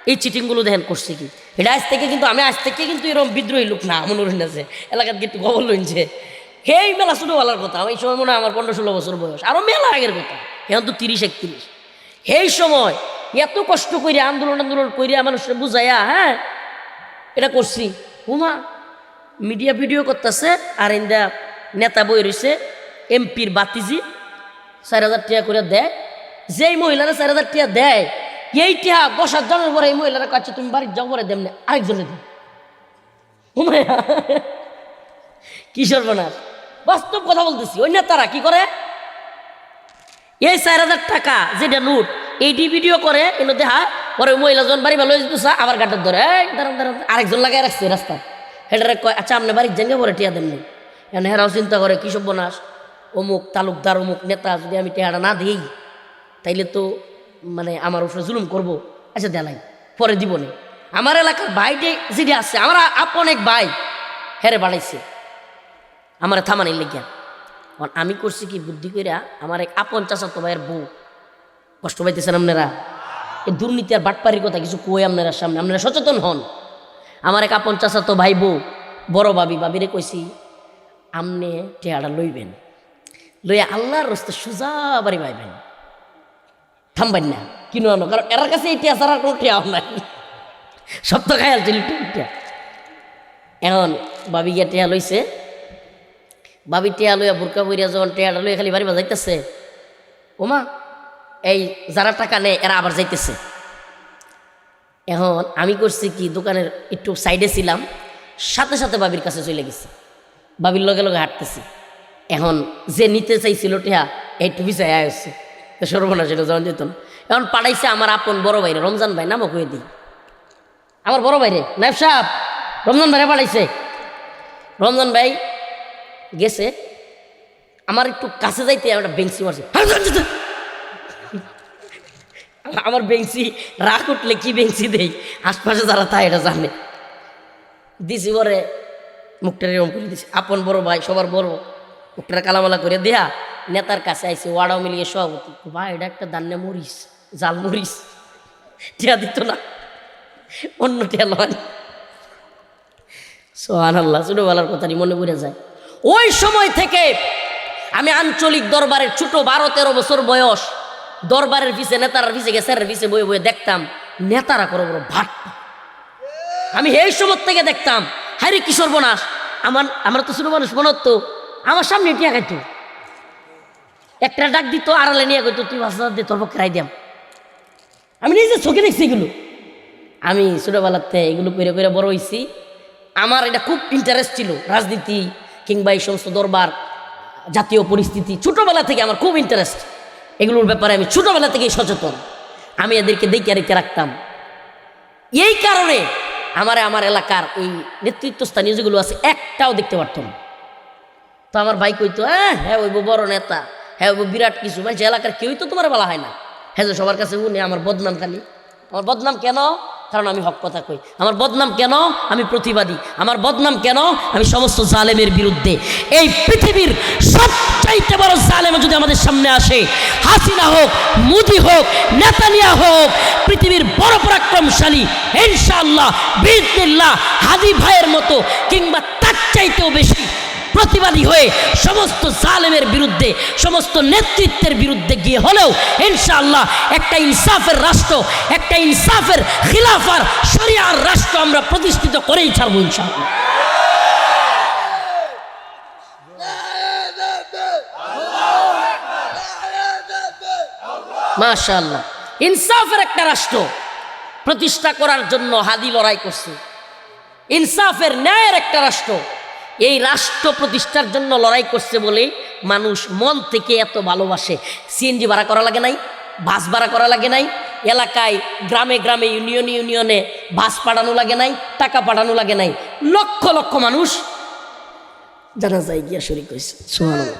এই চিটিংগুলো দেখেন করছে কি। এটা আজ থেকে কিন্তু আমি আজ থেকে কিন্তু এরকম বিদ্রোহী লোক না, মনে হইন আছে এলাকার একটু খবর লইছে। সেই মেলা ছোটোবেলার কথা, ওই সময় মনে হয় আমার 15-16 বছর বয়স, আরও মেলা আগের কথা। এখন তো 30-31। সেই সময় এত কষ্ট করিয়া আন্দোলন করিয়া মানুষের বুঝাইয়া, হ্যাঁ এটা করছি। হুমা মিডিয়া ভিডিও করতেছে, আর ইন্দা নেতা বই রয়েছে এমপির বাতিজি 4,000 টাকা করে দেয়। যেই মহিলারা 4,000 টাকা দেয়, এই টিয়া 10 জনের পরে এই মহিলারা কাছে তুমি বাড়ির যাও পরে দেমনে আরেকজনে দেন। কি সর্বনাশ, বাস্তব কথা বলতেছি। ওই নেতারা কি করে, এই 4,000 টাকা যেটা নোট এইটি ভিডিও করে এনে দেখা, পরে ওই মহিলা জন বাড়ি ভালো যেতেছে, আবার গাটার ধরে দাঁড়ান আরেকজন লাগাই রাখছে রাস্তা। হেটারে কয় আচ্ছা আপনি বাড়ির জাঙ্গে পরে টিয়া দেন নাই। এখন হেরাও চিন্তা করে কি সর্বনাশ, অমুক তালুকদার অমুক নেতা যদি আমি টিয়াটা না দিই তাইলে তো মানে আমার উপরে জুলুম করবো। আচ্ছা দেলাই পরে দিব না। আমার এলাকার ভাইটে যেটা আছে, আমার আপন এক ভাই হেরে বাড়াইছে আমার থামানির লেগিয়া। আমি করছি কি বুদ্ধি কইরা, আমার এক আপন চাচাতো ভাইয়ের বউ, কষ্ট পাইতেছেন আপনারা, এই দুর্নীতি আর বাটপারির কথা কিছু কই আপনারা সামনে, আপনারা সচেতন হন। আমার এক আপন চাচাতো ভাই বউ, বড় বাবিরে কইছি আমনে টেয়াটা লইবেন, লইয়া আল্লাহর রাস্তে সোজা বাড়ি পাইবেন, থামবেন না কিনো আনো, কারণ এর কাছে এই টিয়া ছাড়া কোনো টেয়াও নাই, সব তো খায়াল ছিল টিয়া। এখন বাবি গিয়া টেয়া লইছে, বাবি টেয়া লইয়া বুরকা বইয়া যখন টেয়াটা লইয়া খালি বাড়ি বাজাইতেছে, ওমা এই যারা টাকা নেয় এরা আবার যাইতেছে। এখন আমি করছি কি, দোকানের একটু সাইডে ছিলাম, সাথে সাথে বাবির কাছে চলে গেছি, বাবির লগে লগে হাঁটতেছি। এখন যে নিতে চাইছিল টিয়া একটু বিচাই আসছে, তো সর্বনাশ এটা যখন যেত। এখন পাঠাইছে আমার আপন বড় ভাইরে, রমজান ভাই নামও কয়ে দিই, আমার বড় ভাইরে নাইব সাহেব রমজান ভাইরে পাঠাইছে। রমজান ভাই গেছে, আমার একটু কাছে যাইতে একটা বেঞ্চি মারছে, আমার বেঞ্চি রাগ উঠলে কি বেঞ্চি দেই, আশপাশে যারা তা এটা জানে, দিছি পরে মুখটা এরকম করে দিছি, আপন বড় ভাই সবার বড়, মুখটা কালামালা করে দেয়া নেতার কাছে আইসি, ওয়ার্ডাও মিলিয়ে সভাপতি, ভাই এটা একটা দান্নে মরিস, জাল মরিস, টিয়া দিত না, অন্য টিয়া লয়। সুবহানাল্লাহ, ছোটবেলার কথাটি মনে পড়ে যায়। ওই সময় থেকে আমি আঞ্চলিক দরবারের ছোট 12-13 বছর বয়স, দরবারের পিছে নেতারার পিছে গেছের পিছে বয়ে বয়ে দেখতাম নেতারা করো বড় ভাট। আমি এই সময় থেকে দেখতাম হাইরে কি সর্বনাশ, আমার তো ছোট মানুষ মনে হতো, আমার সামনে টিয়া খাইতো, একটা ডাক দিত আড়ালে নিয়ে কইতো তুই 5,000 দিয়ে তোর পক্ষে রাই দিয়াম। আমি নিজে চোখে দেখছি এগুলো, আমি ছোটবেলাতে এগুলো করে করে বড় হয়েছি। আমার এটা খুব ইন্টারেস্ট ছিল, রাজনীতি কিংবা এই সমস্ত দরবার, জাতীয় পরিস্থিতি, ছোটোবেলা থেকে আমার খুব ইন্টারেস্ট এগুলোর ব্যাপারে। আমি ছোটোবেলা থেকেই সচেতন, আমি এদেরকে দেখে রেখে রাখতাম। এই কারণে আমার এলাকার এই নেতৃত্বস্থানীয় যেগুলো আছে একটাও দেখতে পারতাম না। তো আমার ভাই কইতো হ্যাঁ ওই বড় নেতা, হ্যাঁ ওই বিরাট কিছু, মানে এলাকার কেউই তো তোমার বলা হয় না, হ্যাঁ যে সবার কাছে উনি আমার বদনাম খালি। আমার বদনাম কেন? কারণ আমি হক কথা কই। আমার বদনাম কেন? আমি প্রতিবাদী। আমার বদনাম কেন? আমি সমস্ত জালেমের বিরুদ্ধে। এই পৃথিবীর সবচাইতে বড় জালেম যদি আমাদের সামনে আসে, হাসিনা হোক, মোদি হোক, নেতানিয়াহু হোক, পৃথিবীর বড় পরাক্রমশালী ইনশাআল্লাহ বিইজনিল্লাহ হাদি ভাইয়ের মতো কিংবা তার চাইতেও বেশি প্রতিবাদী হয়ে সমস্ত জালেমের বিরুদ্ধে, সমস্ত নেতৃত্বের বিরুদ্ধে গিয়ে হলেও ইনশাআল্লাহ একটা ইনসাফের রাষ্ট্র, একটা ইনসাফের খিলাফার শরিয়ার রাষ্ট্র আমরা প্রতিষ্ঠিত করেই ছাড়বো ইনশাআল্লাহ। মাশাআল্লাহ, ইনসাফের একটা রাষ্ট্র প্রতিষ্ঠা করার জন্য হাদি লড়াই করছে। ইনসাফের ন্যায়ের একটা রাষ্ট্র, এই রাষ্ট্র প্রতিষ্ঠার জন্য লড়াই করছে বলে মানুষ মন থেকে এত ভালোবাসে। সিএনজি ভাড়া করা লাগে নাই, বাস ভাড়া করা লাগে নাই, এলাকায় গ্রামে গ্রামে ইউনিয়নে ইউনিয়নে বাস পাঠানো লাগে নাই, টাকা পাঠানো লাগে নাই, লক্ষ লক্ষ মানুষ জানাজায় গিয়া শরীক হয়েছে। সুবহানাল্লাহ।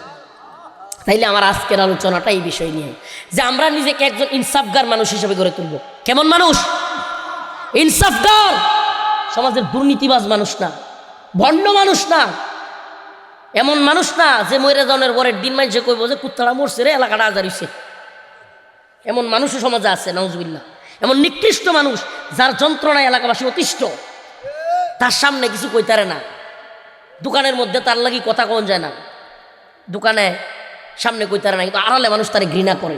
তাইলে আমার আজকের আলোচনাটা এই বিষয় নিয়ে, যে আমরা নিজেকে একজন ইনসাফগার মানুষ হিসেবে গড়ে তুলব। কেমন মানুষ? ইনসাফগার, সমাজের দুর্নীতিবাজ মানুষ না, ভণ্ড মানুষ না, এমন মানুষ না যে মরে যাওয়ার পরের দিন মানুষে কইব যে কুত্তারা মরছে রে, এলাকাটা আজার হইছে। এমন মানুষও সমাজে আছে, নাউজুবিল্লাহ। এমন নিকৃষ্ট মানুষ যার যন্ত্রণায় এলাকাবাসী অতিষ্ঠ, তার সামনে কিছু কইতারে না, দোকানের মধ্যে তার লাগি কথা কোন যায় না, দোকানে সামনে কইতারে না, কিন্তু আড়ালে মানুষ তারে ঘৃণা করে।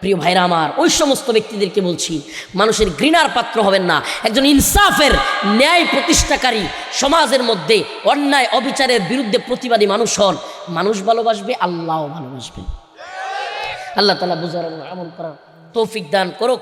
প্রিয় ভাইরা আমার, ওই সমস্ত ব্যক্তিদেরকে বলছি, মানুষের ঘৃণার পাত্র হবেন না। একজন ইনসাফের, ন্যায় প্রতিষ্ঠাকারী, সমাজের মধ্যে অন্যায় অবিচারের বিরুদ্ধে প্রতিবাদী মানুষ হন। মানুষ ভালোবাসবে, আল্লাহও ভালোবাসবে। আল্লাহ তাআলা বুঝার আমল করার তৌফিক দান করুক।